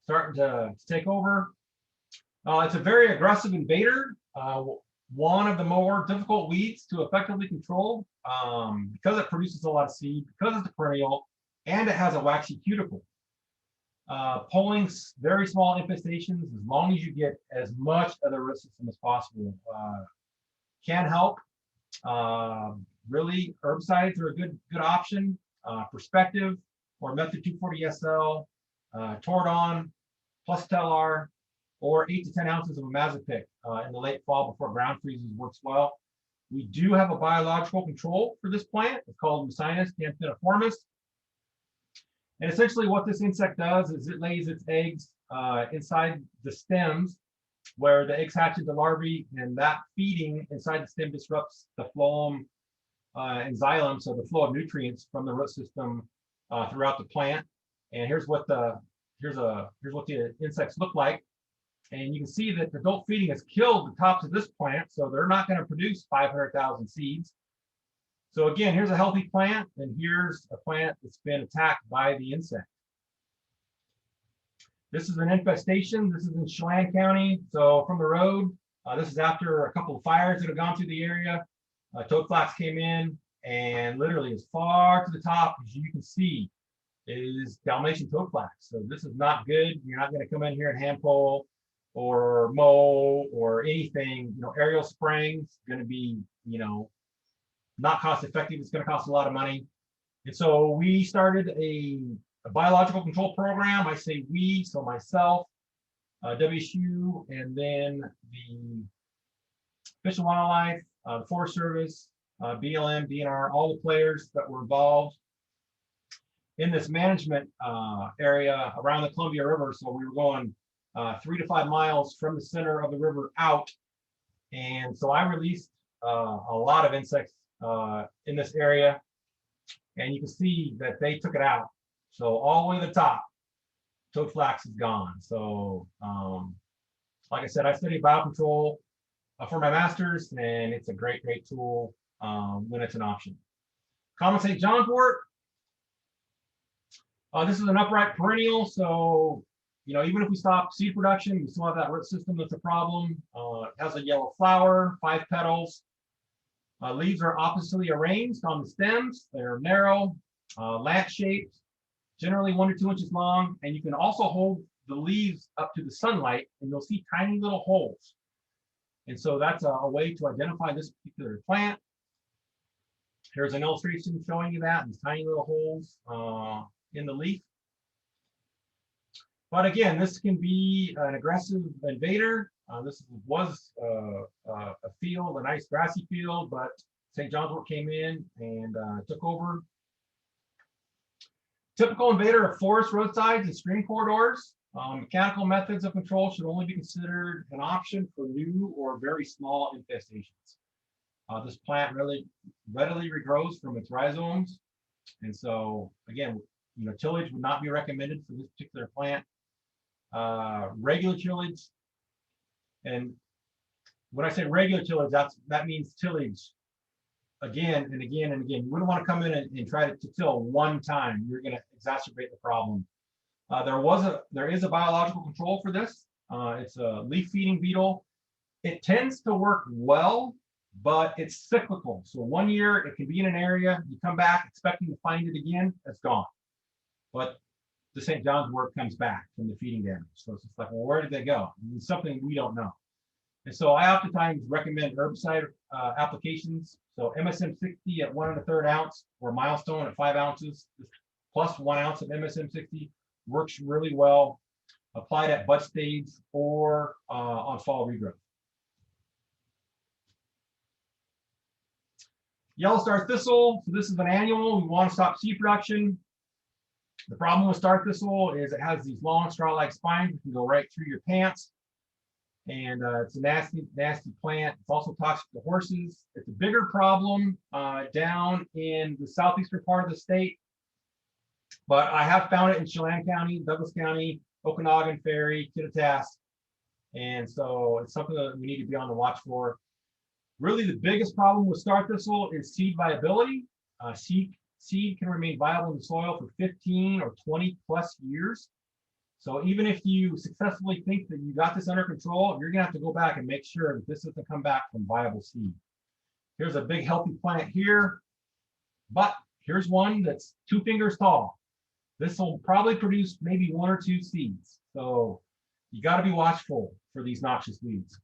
starting to take over. It's a very aggressive invader. One of the more difficult weeds to effectively control because it produces a lot of seed, because it's a perennial, and it has a waxy cuticle. Pulling very small infestations, as long as you get as much of the root system as possible, can help. Really, herbicides are a good option. Perspective or Method 240-SL, Tordon, plus Tellar, or 8 to 10 ounces of Imazapic in the late fall before ground freezes works well. We do have a biological control for this plant. It's called Mucinus campheniformis. And essentially what this insect does is it lays its eggs inside the stems where the eggs hatch into larvae, and that feeding inside the stem disrupts the phloem and xylem, so the flow of nutrients from the root system throughout the plant. And here's what the insects look like. And you can see that adult feeding has killed the tops of this plant, so they're not going to produce 500,000 seeds. So again, here's a healthy plant, and here's a plant that's been attacked by the insect. This is an infestation. This is in Chelan County, so from the road. This is after a couple of fires that have gone through the area. Toadflax came in, and literally as far to the top as you can see is Dalmatian toadflax. So this is not good. You're not going to come in here and hand pull or mow or anything. Aerial spraying is going to be, not cost effective. It's going to cost a lot of money. And so we started a biological control program. I say we, so myself, WSU, and then the Fish and Wildlife, the Forest Service, BLM, DNR, all the players that were involved in this management area around the Columbia River. So we were going 3 to 5 miles from the center of the river out. And so I released a lot of insects in this area, and you can see that they took it out. So all the way to the top, toadflax is gone. So like I said, I studied biocontrol for my master's, and it's a great tool when it's an option. Common St. John's wort. This is an upright perennial, so even if we stop seed production, we still have that root system that's a problem. It has a yellow flower, 5 petals. Leaves are oppositely arranged on the stems. They're narrow, lance-shaped, generally 1 to 2 inches long, and you can also hold the leaves up to the sunlight, and you'll see tiny little holes. And so that's a way to identify this particular plant. Here's an illustration showing you that, these tiny little holes in the leaf. But again, this can be an aggressive invader. This was a field, a nice grassy field, but St. John's wort came in and took over. Typical invader of forest roadsides and stream corridors. Mechanical methods of control should only be considered an option for new or very small infestations. This plant really readily regrows from its rhizomes. And so again, tillage would not be recommended for this particular plant. Regular tillage, and when I say regular tillage, that means tillage again and again and again. You wouldn't want to come in and try to till one time. You're going to exacerbate the problem. There is a biological control for this. It's a leaf feeding beetle. It tends to work well, but it's cyclical. So 1 year it can be in an area, you come back expecting to find it again, it's gone. But the St. John's wort comes back from the feeding damage. So it's just like, well, where did they go? And it's something we don't know. And so I oftentimes recommend herbicide applications. So MSM 60 at 1 1/3 ounce or Milestone at 5 ounces plus 1 ounce of MSM 60 works really well. Applied at bud stage or on fall regrowth. Yellow star thistle. So this is an annual. We want to stop seed production. The problem with star thistle is it has these long straw-like spines that can go right through your pants. And it's a nasty, nasty plant. It's also toxic to horses. It's a bigger problem down in the southeastern part of the state. But I have found it in Chelan County, Douglas County, Okanagan, Ferry, Kittitas. And so it's something that we need to be on the watch for. Really, the biggest problem with star thistle is seed viability. Seed can remain viable in the soil for 15 or 20 plus years. So even if you successfully think that you got this under control, you're gonna have to go back and make sure that this doesn't come back from viable seed. Here's a big healthy plant here, but here's one that's 2 fingers tall. This will probably produce maybe 1 or 2 seeds. So you gotta be watchful for these noxious weeds.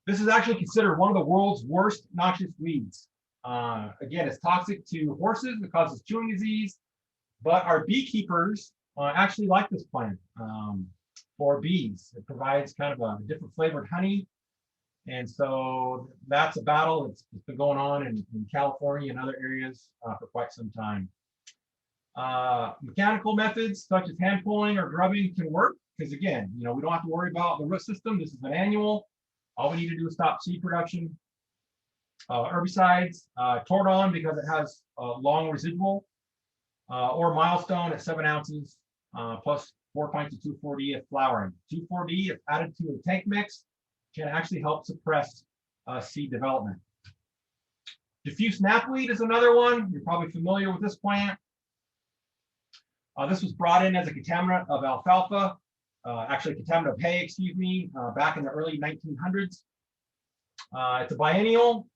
This is actually considered one of the world's worst noxious weeds. Again, it's toxic to horses, it causes chewing disease, but our beekeepers actually like this plant for bees. It provides kind of a different flavored honey. And so that's a battle that's been going on in California and other areas for quite some time. Mechanical methods such as hand pulling or grubbing can work because, again, we don't have to worry about the root system. This is an annual. All we need to do is stop seed production. Herbicides, Tordon because it has long residual, or Milestone at 7 ounces plus 4 pints of 2,4-D at flowering. 2,4-D, if added to a tank mix, can actually help suppress seed development. Diffuse knapweed is another one. You're probably familiar with this plant. This was brought in as a contaminant of alfalfa, actually contaminant of hay, excuse me, back in the early 1900s. It's a biennial,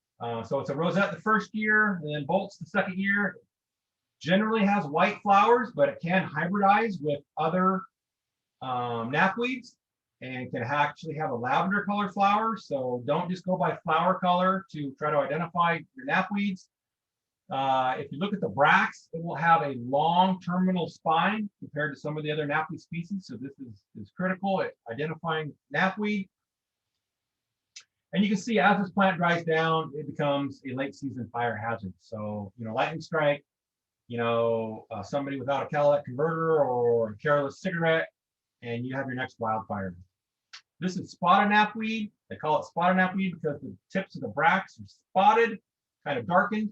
so it's a rosette the first year, and then bolts the second year. Generally has white flowers, but it can hybridize with other knapweeds and can actually have a lavender colored flower. So don't just go by flower color to try to identify your knapweeds. If you look at the bracts, it will have a long terminal spine compared to some of the other knapweed species. So this is critical at identifying knapweed. And you can see as this plant dries down, it becomes a late season fire hazard. So, lightning strike, somebody without a catalytic converter or a careless cigarette, and you have your next wildfire. This is spotted knapweed. They call it spotted knapweed because the tips of the bracts are spotted, kind of darkened,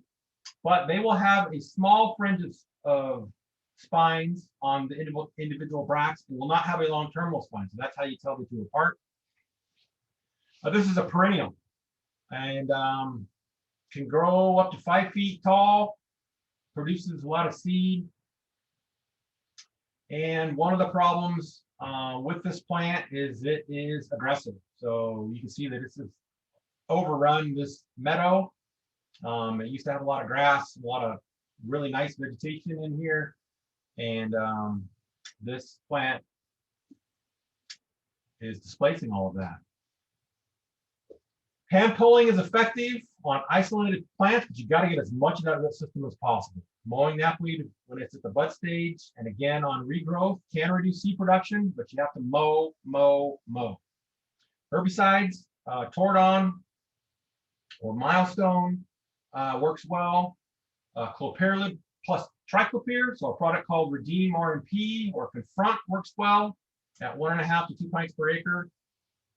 but they will have a small fringe of spines on the individual bracts and will not have a long terminal spine. So that's how you tell the two apart. This is a perennial and can grow up to 5 feet tall, produces a lot of seed. And one of the problems with this plant is it is aggressive. So you can see that it's overrun this meadow. It used to have a lot of grass, a lot of really nice vegetation in here. And this plant is displacing all of that. Hand pulling is effective on isolated plants, but you got to get as much of that root system as possible. Mowing knapweed when it's at the bud stage, and again on regrowth, can reduce seed production, but you have to mow. Herbicides, Tordon or Milestone works well. Clopyralid plus triclopyr, so a product called Redeem RMP or Confront works well at 1.5 to 2 pints per acre.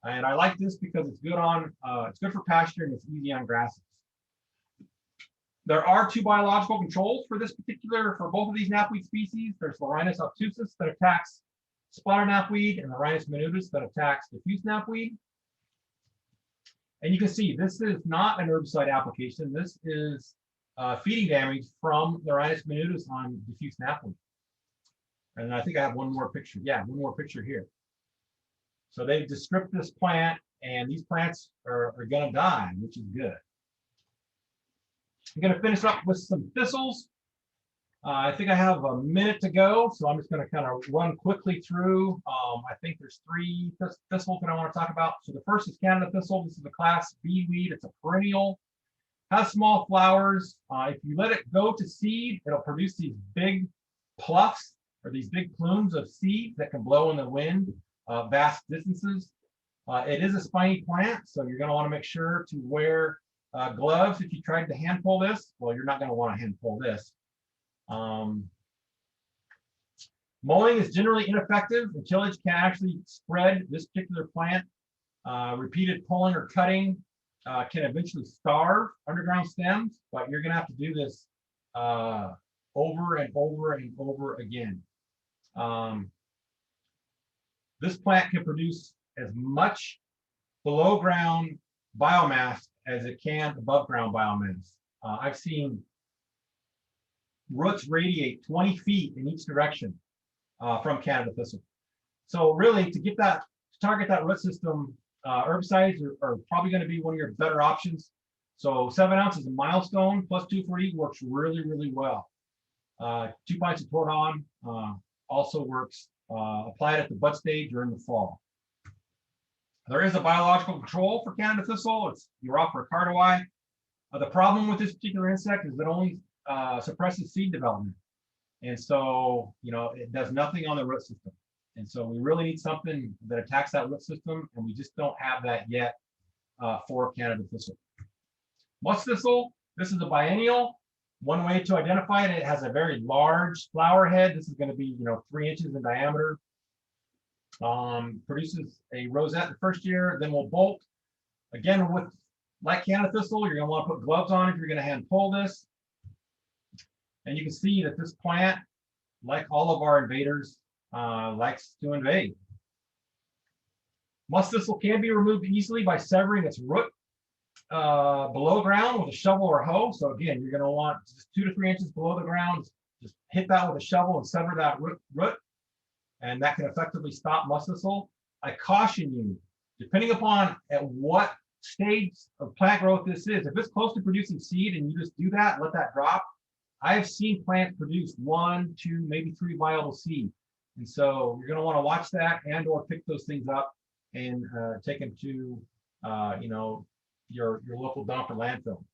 And I like this because it's good on, it's good for pasture and it's easy on grasses. There are 2 biological controls for both of these knapweed species. There's Larinus obtusus that attacks spotted knapweed and Larinus minutus that attacks diffuse knapweed. And you can see this is not an herbicide application. This is feeding damage from Larinus minutus on diffuse knapweed. And I think I have one more picture. Yeah, one more picture here. So they've stripped this plant and these plants are going to die, which is good. I'm going to finish up with some thistles. I think I have a minute to go, so I'm just going to kind of run quickly through. I think there's 3 thistles that I want to talk about. So the first is Canada thistle. This is a class B weed. It's a perennial, has small flowers. If you let it go to seed, it'll produce these big pluffs or these big plumes of seed that can blow in the wind vast distances. It is a spiny plant, so you're going to want to make sure to wear gloves if you tried to hand pull this. Well, you're not going to want to hand pull this. Mowing is generally ineffective, and tillage can actually spread this particular plant. Repeated pulling or cutting can eventually starve underground stems, but you're going to have to do this over and over and over again. This plant can produce as much below ground biomass as it can above ground biomass. I've seen roots radiate 20 feet in each direction from Canada thistle. So really, to target that root system, herbicides are probably going to be one of your better options. So 7 ounces of milestone plus 2,4-D works really, really well. 2 pints of Tordon also works. Apply it at the bud stage or in the fall. There is a biological control for Canada thistle. It's Europa cardoi. The problem with this particular insect is it only suppresses seed development. And so, it does nothing on the root system. And so we really need something that attacks that root system, and we just don't have that yet for Canada thistle. Musk thistle, this is a biennial. One way to identify it, it has a very large flower head. This is going to be, 3 inches in diameter. Produces a rosette the first year, then will bolt. Again, like Canada thistle, you're going to want to put gloves on if you're going to hand pull this. And you can see that this plant, like all of our invaders, likes to invade. Musk thistle can be removed easily by severing its root below ground with a shovel or hoe. So again, you're going to want just 2 to 3 inches below the ground. Just hit that with a shovel and sever that root, and that can effectively stop musk thistle. I caution you, depending upon at what stage of plant growth this is. If it's close to producing seed and you just do that, let that drop, I've seen plants produce 1, 2, maybe 3 viable seed. And so you're going to want to watch that and or pick those things up and take them to your local dump or landfill.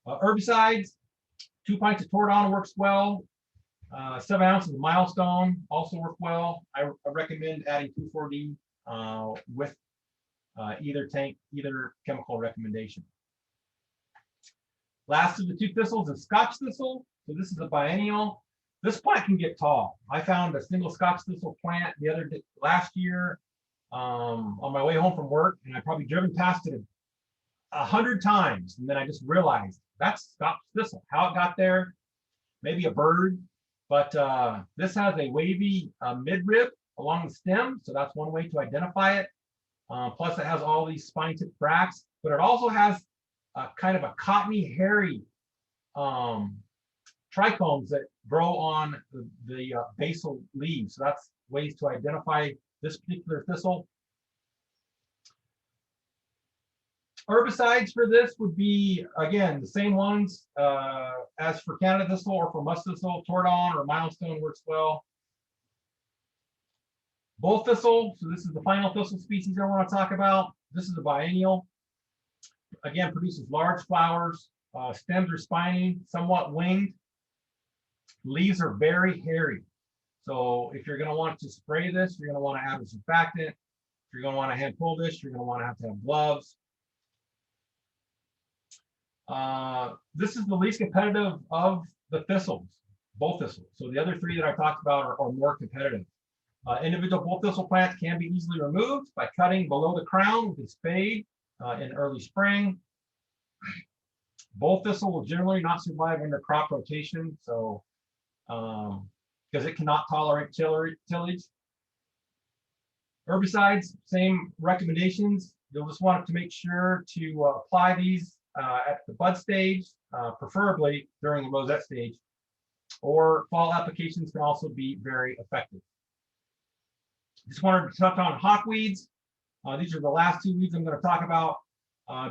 Herbicides, 2 pints of Tordon works well. 7 ounces of milestone also work well. I recommend adding 2,4-D with either chemical recommendation. Last of the 2 thistles is Scotch thistle. So this is a biennial. This plant can get tall. I found a single Scotch thistle plant last year on my way home from work, and I probably driven past it 100 times, and then I just realized that's Scotch thistle. How it got there, maybe a bird, but this has a wavy midrib along the stem, so that's one way to identify it. Plus, it has all these spiny tip bracts, but it also has kind of a cottony, hairy trichomes that grow on the basal leaves. So that's ways to identify this particular thistle. Herbicides for this would be, again, the same ones as for Canada thistle or for musk thistle. Tordon or milestone works well. Bull thistle, so this is the final thistle species I want to talk about. This is a biennial. Again, produces large flowers. Stems are spiny, somewhat winged. Leaves are very hairy. So if you're going to want to spray this, you're going to want to add a surfactant. If you're going to want to hand pull this, you're going to want to have gloves. This is the least competitive of the thistles, bull thistle. So the other 3 that I talked about are more competitive. Individual bull thistle plants can be easily removed by cutting below the crown with a spade in early spring. Bull thistle will generally not survive under crop rotation, so because it cannot tolerate tillage. Herbicides, same recommendations. You'll just want to make sure to apply these at the bud stage, preferably during the rosette stage, or fall applications can also be very effective. Just wanted to touch on hawkweeds. These are the last two weeds I'm going to talk about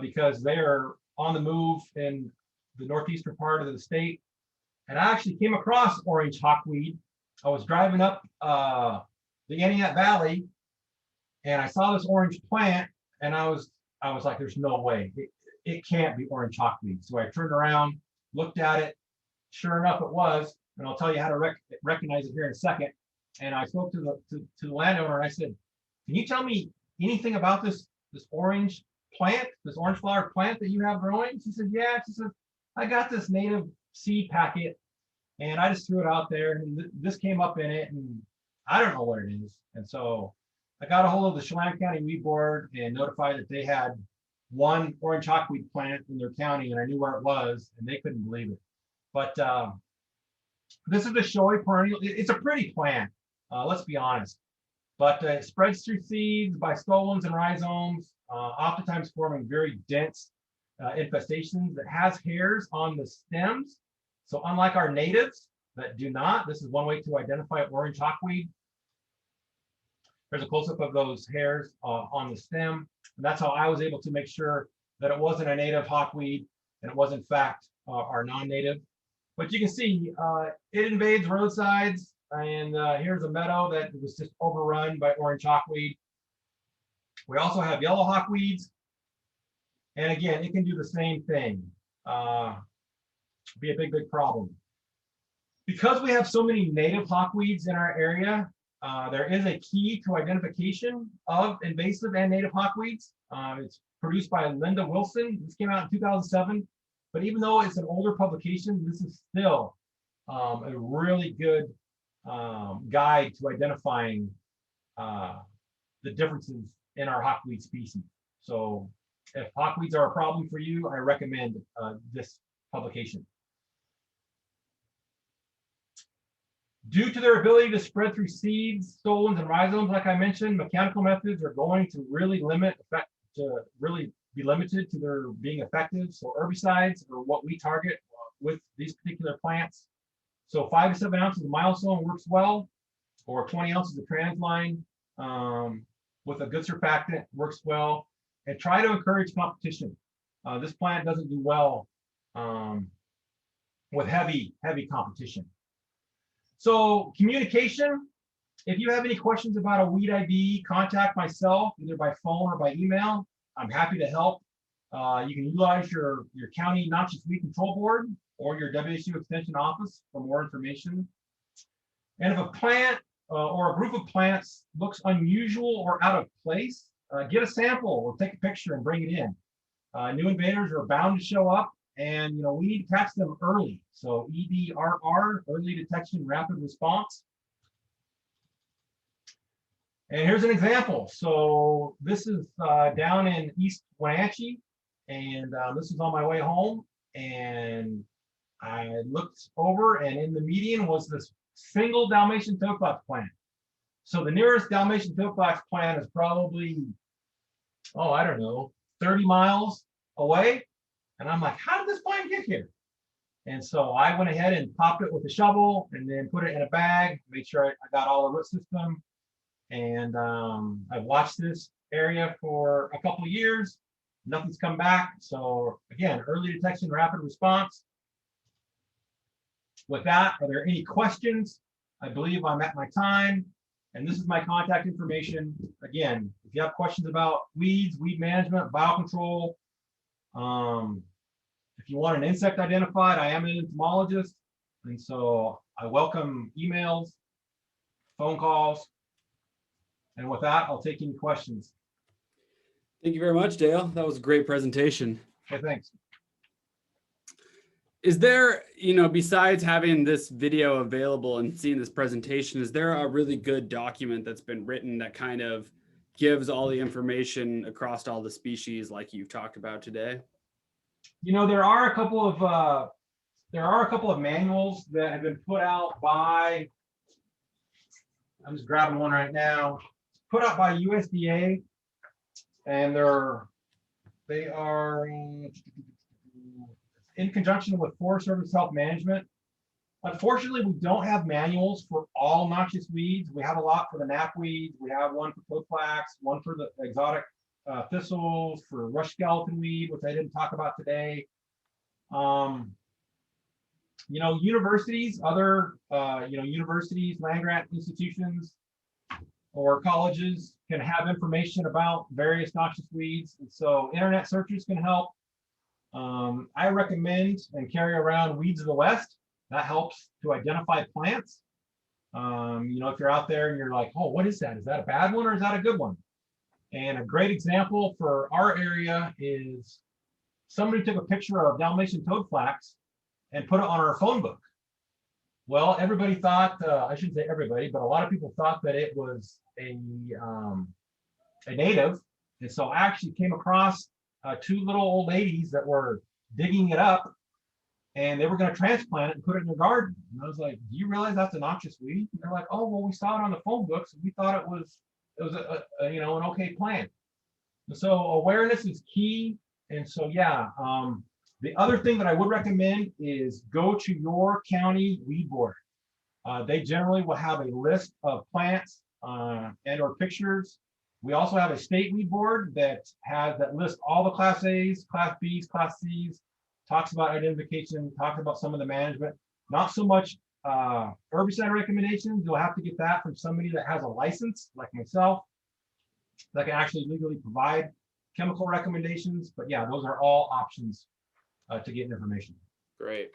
because they are on the move in the northeastern part of the state. And I actually came across orange hawkweed. I was driving up the Antioch Valley, and I saw this orange plant, and I was like, "There's no way, it can't be orange hawkweed." So I turned around, looked at it. Sure enough, it was, and I'll tell you how to recognize it here in a second. And I spoke to the landowner, and I said, "Can you tell me anything about this orange plant, this orange flower plant that you have growing?" She said, "Yeah." She said, "I got this native seed packet, and I just threw it out there, and this came up in it, and I don't know what it is." And so I got a hold of the Chelan County Weed Board and notified that they had one orange hawkweed plant in their county, and I knew where it was, and they couldn't believe it. But this is the showy perennial. It's a pretty plant, let's be honest. But it spreads through seeds by stolons and rhizomes, oftentimes forming very dense infestations. It has hairs on the stems. So unlike our natives that do not, this is one way to identify orange hawkweed. There's a close-up of those hairs on the stem. And that's how I was able to make sure that it wasn't a native hawkweed and it was in fact our non-native. But you can see it invades roadsides, and here's a meadow that was just overrun by orange hawkweed. We also have yellow hawkweeds. And again, it can do the same thing. Be a big problem. Because we have so many native hawkweeds in our area, there is a key to identification of invasive and native hawkweeds. It's produced by Linda Wilson. This came out in 2007. But even though it's an older publication, this is still a really good guide to identifying the differences in our hawkweed species. So if hawkweeds are a problem for you, I recommend this publication. Due to their ability to spread through seeds, stolons, and rhizomes, like I mentioned, mechanical methods are going to really be limited to their being effective. So herbicides are what we target with these particular plants. So 5 to 7 ounces of milestone works well, or 20 ounces of transline with a good surfactant works well. And try to encourage competition. This plant doesn't do well with heavy competition. So communication, if you have any questions about a weed ID, contact myself either by phone or by email. I'm happy to help. You can utilize your county noxious weed control board or your WSU extension office for more information. And if a plant or a group of plants looks unusual or out of place, get a sample or take a picture and bring it in. New invaders are bound to show up, and we need to catch them early. So EDRR, early detection, rapid response. And here's an example. So this is down in East Wenatchee, and this is on my way home. And I looked over, and in the median was this single Dalmatian toadflax plant. So the nearest Dalmatian toadflax plant is probably, I don't know, 30 miles away. And I'm like, how did this plant get here? And so I went ahead and popped it with a shovel and then put it in a bag, made sure I got all the root system. And I've watched this area for a couple of years. Nothing's come back. So again, early detection, rapid response. With that, are there any questions? I believe I'm at my time. And this is my contact information. Again, if you have questions about weeds, weed management, biocontrol, if you want an insect identified, I am an entomologist. And so I welcome emails, phone calls. And with that, I'll take any questions. Thank you very much, Dale. That was a great presentation. Okay, thanks. Is there, besides having this video available and seeing this presentation, is there a really good document that's been written that kind of gives all the information across all the species like you've talked about today? There are a couple of manuals that have been put out by, I'm just grabbing one right now, put out by USDA, and they are in conjunction with Forest Service Health Management. Unfortunately, we don't have manuals for all noxious weeds. We have a lot for the knapweed. We have one for toadflax, one for the exotic thistles, for rush skeleton weed, which I didn't talk about today. Universities, other, universities, land-grant institutions, or colleges can have information about various noxious weeds. And so internet searches can help. I recommend and carry around Weeds of the West. That helps to identify plants. If you're out there and you're like, oh, what is that? Is that a bad one or is that a good one? And a great example for our area is somebody took a picture of Dalmatian toadflax and put it on our phone book. Well, everybody thought, I shouldn't say everybody, but a lot of people thought that it was a native. And so I actually came across two little old ladies that were digging it up, and they were going to transplant it and put it in their garden. And I was like, do you realize that's a noxious weed? And they're like, oh, well, we saw it on the phone books and we thought it was an okay plant. And so awareness is key. And so, yeah, the other thing that I would recommend is go to your county weed board. They generally will have a list of plants and or pictures. We also have a state weed board that lists all the Class A's, Class B's, Class C's, talks about identification, talks about some of the management. Not so much herbicide recommendations. You'll have to get that from somebody that has a license, like myself, that can actually legally provide chemical recommendations. But yeah, those are all options to get information. Great.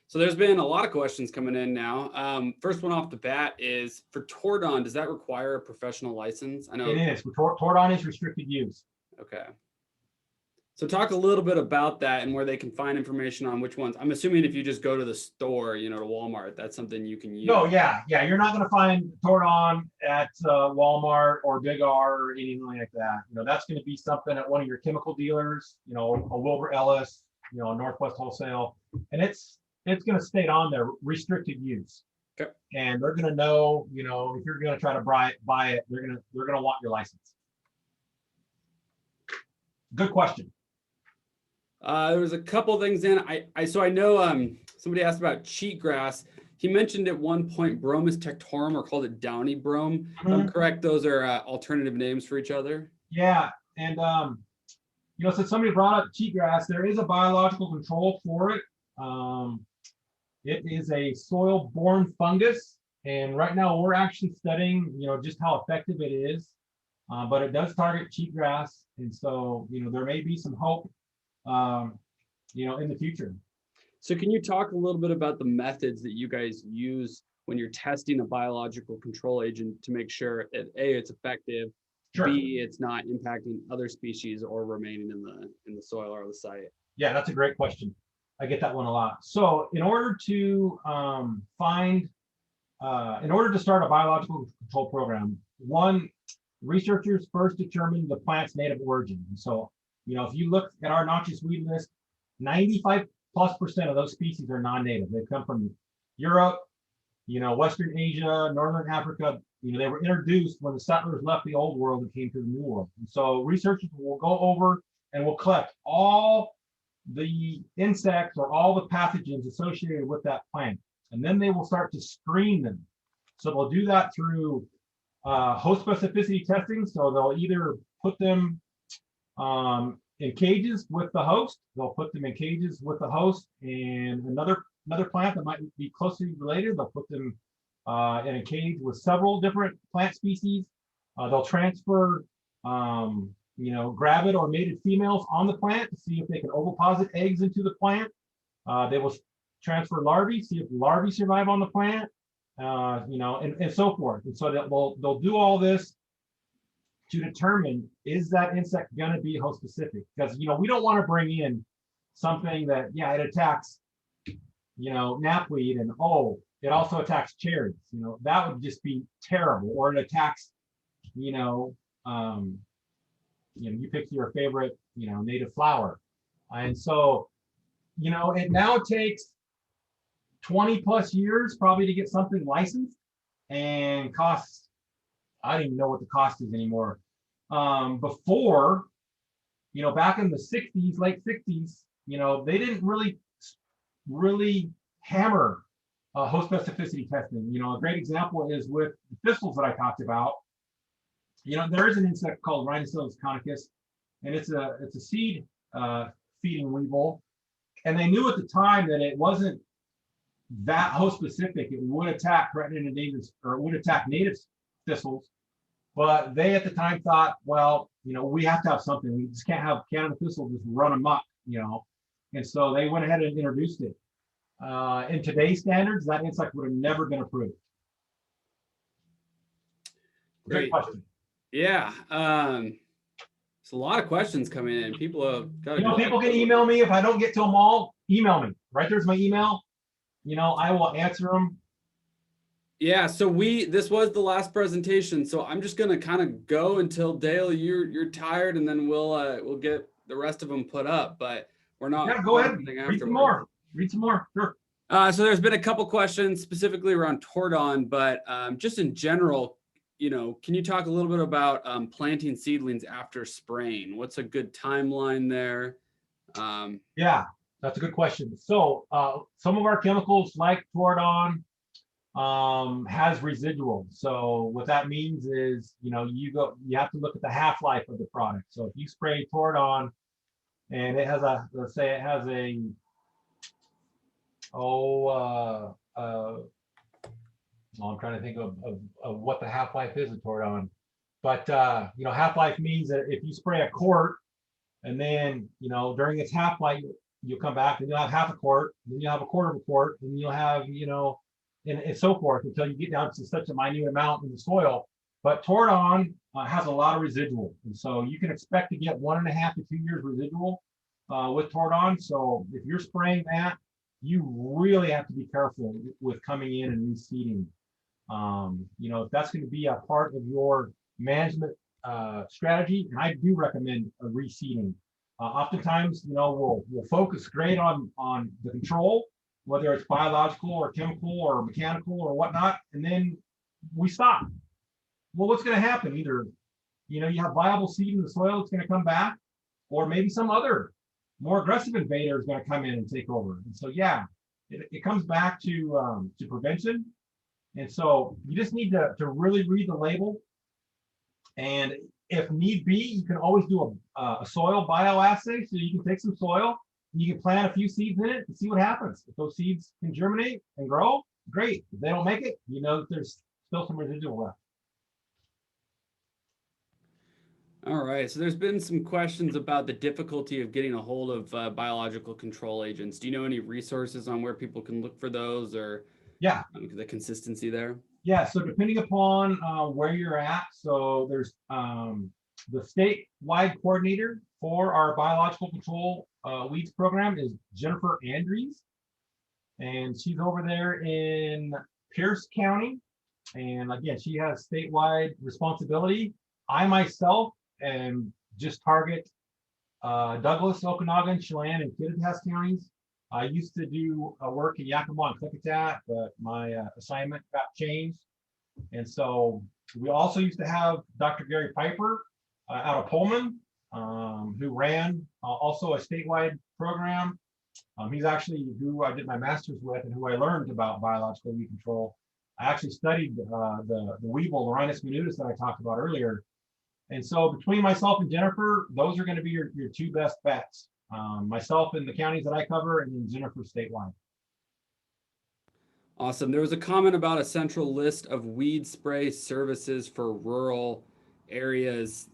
So there's been a lot of questions coming in now. First one off the bat is, for Tordon, does that require a professional license? I know it is. Tordon is restricted use. Okay. So talk a little bit about that and where they can find information on which ones. I'm assuming if you just go to the store, to Walmart, that's something you can use. No, yeah. You're not going to find Tordon at Walmart or Big R or anything like that. That's going to be something at one of your chemical dealers, a Wilbur Ellis, Northwest Wholesale, and it's going to stay on there, restricted use. Okay. And they're going to know, if you're going to try to buy it, they're going to want your license. Good question. There was a couple things in. I know somebody asked about cheatgrass. He mentioned at one point Bromus tectorum, or called it downy brome. If I'm correct, those are alternative names for each other. Yeah, and since somebody brought up cheatgrass, there is a biological control for it. It is a soil-borne fungus, and right now we're actually studying, just how effective it is. But it does target cheatgrass, and so there may be some hope, in the future. So can you talk a little bit about the methods that you guys use when you're testing a biological control agent to make sure that A, it's effective, Sure. B, it's not impacting other species or remaining in the soil or the site? Yeah, that's a great question. I get that one a lot. So in order to start a biological control program, researchers first determine the plant's native origin. So, if you look at our noxious weed list, 95+% of those species are non-native. They come from Europe, Western Asia, Northern Africa. They were introduced when the settlers left the old world and came to the new world. And so researchers will go over and will collect all the insects or all the pathogens associated with that plant. And then they will start to screen them. So they'll do that through host specificity testing. So they'll either put them in cages with the host. They'll put them in cages with the host and another plant that might be closely related. They'll put them in a cage with several different plant species. They'll transfer gravid or mated females on the plant to see if they can oviposit eggs into the plant. They will transfer larvae, see if larvae survive on the plant, and so forth. And so they'll do all this to determine, is that insect going to be host specific? Because, we don't want to bring in something that, it attacks, knapweed, and it also attacks cherries. That would just be terrible. Or it attacks, you pick your favorite, native flower. And so, it now takes 20+ years probably to get something licensed, and costs, I don't even know what the cost is anymore. Before, back in the 60s, late 60s, they didn't really hammer host specificity testing. A great example is with the thistles that I talked about. There is an insect called Rhinoceros conicus, and it's a seed feeding weevil. And they knew at the time that it wasn't that host specific. It would attack threatened and endangered, or it would attack native thistles. But they at the time thought, well, we have to have something. We just can't have Canada thistle just run amok, And so they went ahead and introduced it. In today's standards, that insect would have never been approved. Great question. Yeah. It's a lot of questions coming in. People have got people can email me if I don't get to them all. Email me. Right there's my email. I will answer them. Yeah, so this was the last presentation, so I'm just gonna kind of go until Dale, you're tired, and then we'll get the rest of them put up. But we're not. Yeah, go ahead. Read some more. Sure. So there's been a couple questions specifically around Tordon, but just in general, can you talk a little bit about planting seedlings after spraying? What's a good timeline there? Yeah, that's a good question. So some of our chemicals like Tordon has residual. So what that means is, you have to look at the half-life of the product. So if you spray Tordon and it has let's say it has I'm trying to think of what the half-life is of Tordon. But, half-life means that if you spray a quart and then, during its half-life, you'll come back and you'll have half a quart, then you'll have a quarter of a quart, and you'll have, and so forth until you get down to such a minute amount in the soil. But Tordon has a lot of residual. And so you can expect to get 1.5 to 2 years residual with Tordon. So if you're spraying that, you really have to be careful with coming in and reseeding. If that's going to be a part of your management strategy, and I do recommend a reseeding. Oftentimes, we'll focus great on the control, whether it's biological or chemical or mechanical or whatnot, and then we stop. Well, what's going to happen? Either, you have viable seed in the soil that's going to come back, or maybe some other more aggressive invader is going to come in and take over. And so, yeah, it comes back to prevention. And so you just need to really read the label. And if need be, you can always do a soil bioassay. So you can take some soil, and you can plant a few seeds in it and see what happens. If those seeds can germinate and grow, great. If they don't make it, that there's still some residual left. All right, so there's been some questions about the difficulty of getting a hold of biological control agents. Do you know any resources on where people can look for those, or the consistency there? Yeah, so depending upon where you're at, so there's the statewide coordinator for our biological control weeds program is Jennifer Andrews, and she's over there in Pierce County. And again, she has statewide responsibility. I myself am just target Douglas, Okanagan, Chelan, and Kittitas counties. I used to do work in Yakima and Klickitat, but my assignment got changed. And so we also used to have Dr. Gary Piper out of Pullman, who ran also a statewide program. He's actually who I did my master's with and who I learned about biological weed control. I actually studied the weevil, the Rhinus minutus that I talked about earlier. And so between myself and Jennifer, those are going to be your two best bets. Myself in the counties that I cover, and then Jennifer statewide. Awesome. There was a comment about a central list of weed spray services for rural areas.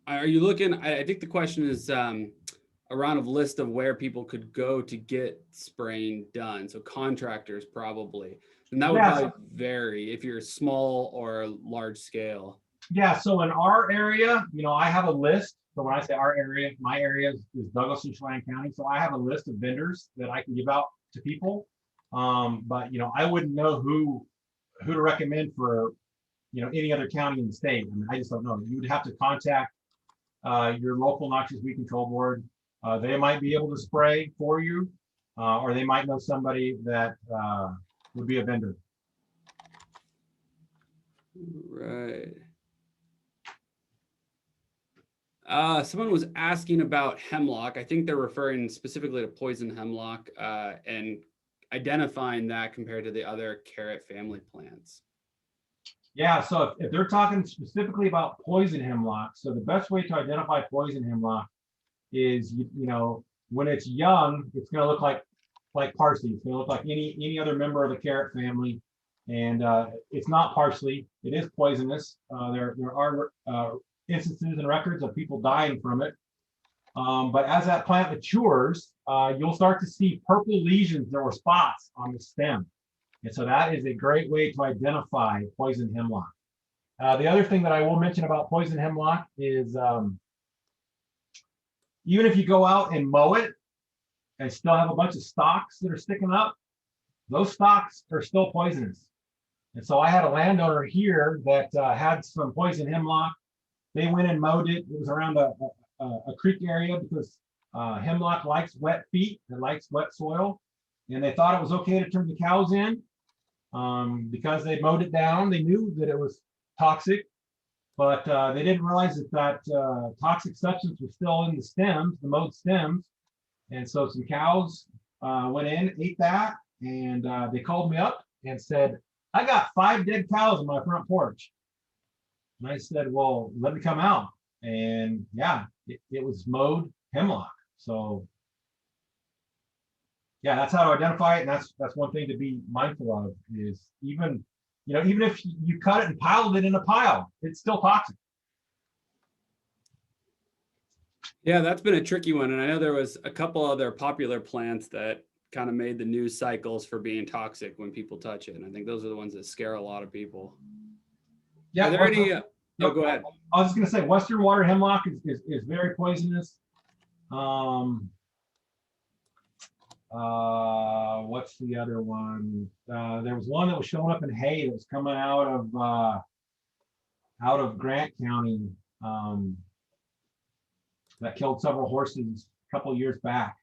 Are you looking? I think the question is around a list of where people could go to get spraying done. So contractors probably, and that would probably vary if you're small or large scale. Yeah. So in our area, I have a list. So when I say our area, my area is Douglas and Chelan County. So I have a list of vendors that I can give out to people. But I wouldn't know who to recommend for any other county in the state. I mean, I just don't know. You would have to contact your local noxious weed control board. They might be able to spray for you, or they might know somebody that would be a vendor. Right. Someone was asking about hemlock. I think they're referring specifically to poison hemlock, and identifying that compared to the other carrot family plants? Yeah, so if they're talking specifically about poison hemlock, so the best way to identify poison hemlock is, when it's young, it's going to look like parsley. It's going to look like any other member of the carrot family, and it's not parsley. It is poisonous. There are instances and records of people dying from it. But as that plant matures, you'll start to see purple lesions or spots on the stem. And so that is a great way to identify poison hemlock. The other thing that I will mention about poison hemlock is even if you go out and mow it and still have a bunch of stalks that are sticking up, those stalks are still poisonous. And so I had a landowner here that had some poison hemlock. They went and mowed it. It was around a creek area because hemlock likes wet feet. It likes wet soil. And they thought it was okay to turn the cows in because they mowed it down. They knew that it was toxic, but they didn't realize that toxic substance was still in the stems, the mowed stems. And so some cows went in, ate that, and they called me up and said, I got 5 dead cows on my front porch. And I said, well, let me come out. And yeah, it was mowed hemlock. So yeah, that's how to identify it. And that's one thing to be mindful of is even if you cut it and piled it in a pile, it's still toxic. Yeah, that's been a tricky one. And I know there was a couple other popular plants that kind of made the news cycles for being toxic when people touch it. And I think those are the ones that scare a lot of people. Yeah. Are there any? Oh, go ahead. I was just going to say Western water hemlock is very poisonous. What's the other one? There was one that was showing up in hay that was coming out of Grant County that killed several horses a couple of years back.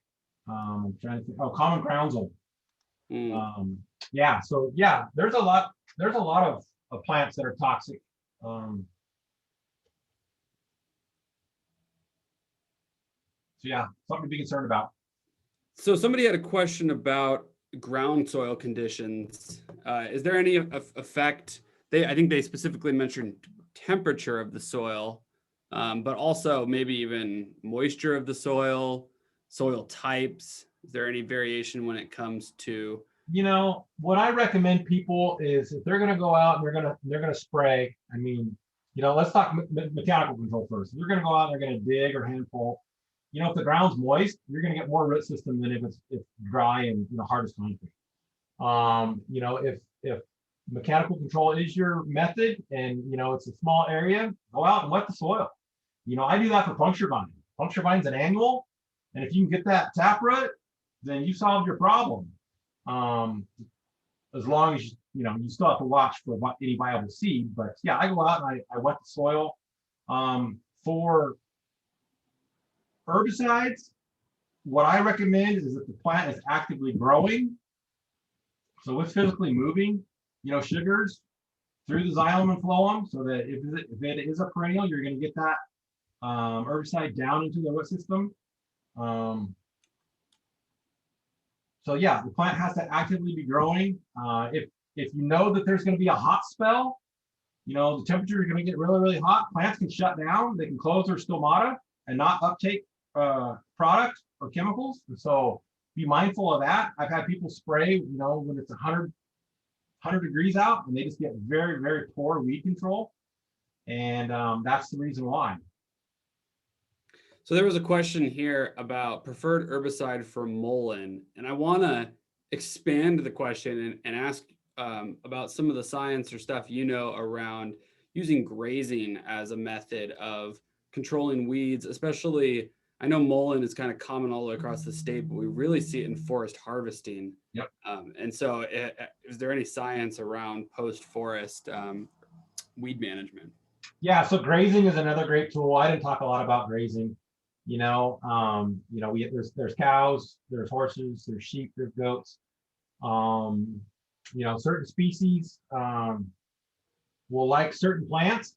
I'm trying to think. Oh, common groundsel. Yeah. So yeah, there's a lot of plants that are toxic. So yeah, something to be concerned about. So somebody had a question about ground soil conditions. Is there any effect? I think they specifically mentioned temperature of the soil, but also maybe even moisture of the soil types. Is there any variation when it comes to? What I recommend people is if they're going to go out and they're going to spray. I mean, let's talk mechanical control first. If you're going to go out and they're going to dig or handful. If the ground's moist, you're going to get more root system than if it's dry and hard as concrete. If mechanical control is your method and it's a small area, go out and wet the soil. I do that for puncture vine. Puncture vine's an annual, and if you can get that taproot, then you solved your problem. As long as you still have to watch for any viable seed. But yeah, I go out and I wet the soil. For herbicides, what I recommend is that the plant is actively growing. So it's physically moving, sugars through the xylem and phloem, so that if it is a perennial, you're going to get that herbicide down into the root system. So yeah, the plant has to actively be growing. If you know that there's going to be a hot spell, the temperature is going to get really, really hot, plants can shut down. They can close their stomata and not uptake product or chemicals. And so be mindful of that. I've had people spray, when it's 100 degrees out, and they just get very, very poor weed control. And that's the reason why. So there was a question here about preferred herbicide for mullein, and I want to expand the question and ask about some of the science or stuff around using grazing as a method of controlling weeds, especially. I know mullein is kind of common all the way across the state, but we really see it in forest harvesting. Yep. And so is there any science around post-forest weed management? Yeah, so grazing is another great tool. I didn't talk a lot about grazing. There's cows, there's horses, there's sheep, there's goats. Certain species will like certain plants.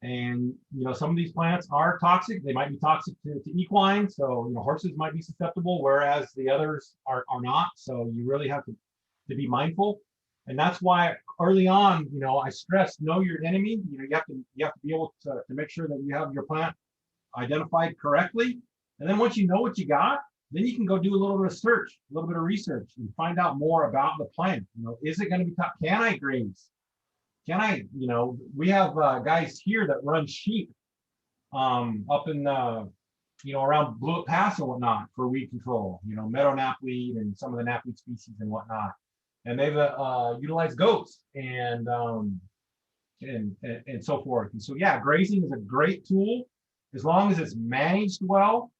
And some of these plants are toxic. They might be toxic to equine. So horses might be susceptible, whereas the others are not. So you really have to to be mindful. And that's why early on, I stress know your enemy. You have to be able to make sure that you have your plant identified correctly. And then once you know what you got, then you can go do a little bit of search, a little bit of research, and find out more about the plant. Is it going to be top? Can I graze? Can I, we have guys here that run sheep up in around Blewett Pass and whatnot for weed control, meadow knapweed and some of the knapweed species and whatnot. And they've utilized goats and so forth. And so, yeah, grazing is a great tool as long as it's managed well.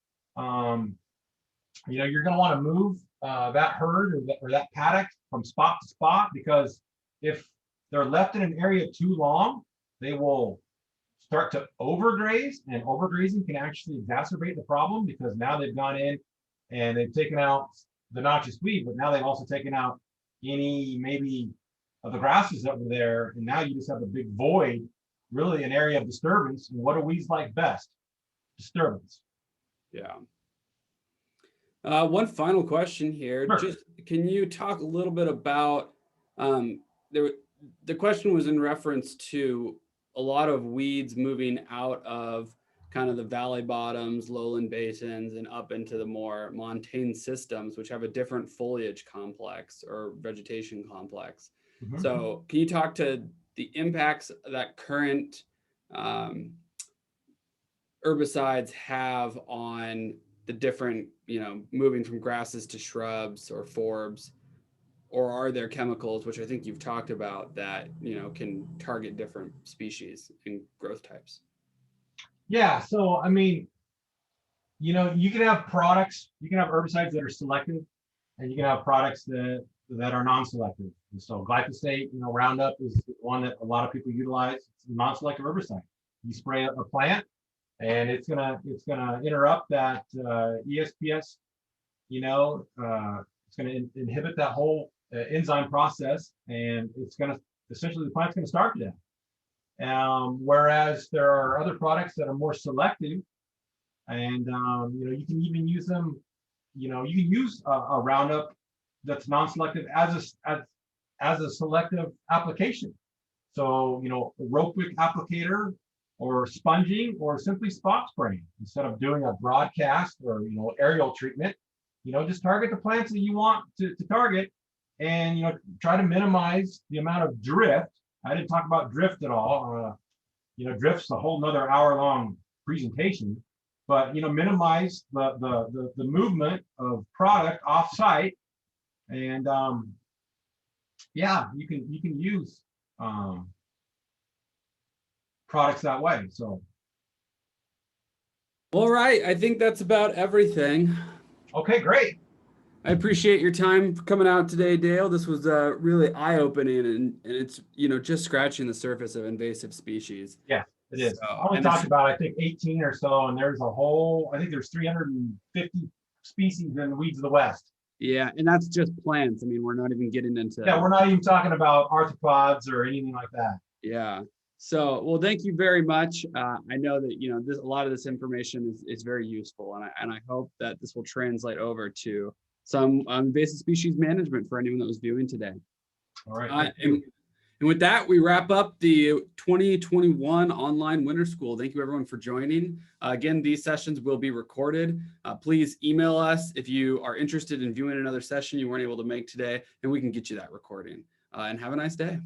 You're going to want to move that herd or that paddock from spot to spot, because if they're left in an area too long, they will start to overgraze, and overgrazing can actually exacerbate the problem, because now they've gone in and they've taken out the noxious weed, but now they've also taken out any maybe of the grasses that were there, and now you just have a big void, really an area of disturbance. And what do weeds like best? Disturbance. Yeah. One final question here. Sure. Just can you talk a little bit about the question was in reference to a lot of weeds moving out of kind of the valley bottoms, lowland basins, and up into the more montane systems, which have a different foliage complex or vegetation complex. Mm-hmm. So can you talk to the impacts that current herbicides have on the different, moving from grasses to shrubs or forbs? Or are there chemicals, which I think you've talked about, that can target different species and growth types? Yeah, so I mean, you can have products, you can have herbicides that are selective, and you can have products that are non-selective. And so glyphosate, Roundup is one that a lot of people utilize. It's a non-selective herbicide. You spray a plant, and it's gonna interrupt that ESPS. It's gonna inhibit that whole enzyme process, and it's gonna essentially, the plant's gonna starve to death. Whereas there are other products that are more selective, and you can even use them. You can use a Roundup that's non-selective as a selective application. So a Ropewick applicator, or sponging, or simply spot spraying instead of doing a broadcast or aerial treatment. Just target the plants that you want to target, and try to minimize the amount of drift. I didn't talk about drift at all. Drift's a whole nother hour-long presentation, but minimize the movement of product off-site, and you can use products that way. So, all right, I think that's about everything. Okay, great. I appreciate your time coming out today, Dale. This was really eye-opening, and it's just scratching the surface of invasive species. Yeah, it is. So, I only talked about, I think, 18 or so, and there's I think there's 350 species in the weeds of the West. Yeah, and that's just plants. I mean, we're not even getting into. Yeah, we're not even talking about arthropods or anything like that. Yeah. So, well, thank you very much. I know that a lot of this information is very useful, and I hope that this will translate over to some invasive species management for anyone that was viewing today. All right. And with that, we wrap up the 2021 online winter school. Thank you everyone for joining. Again, these sessions will be recorded. Please email us if you are interested in viewing another session you weren't able to make today, and we can get you that recording. And have a nice day.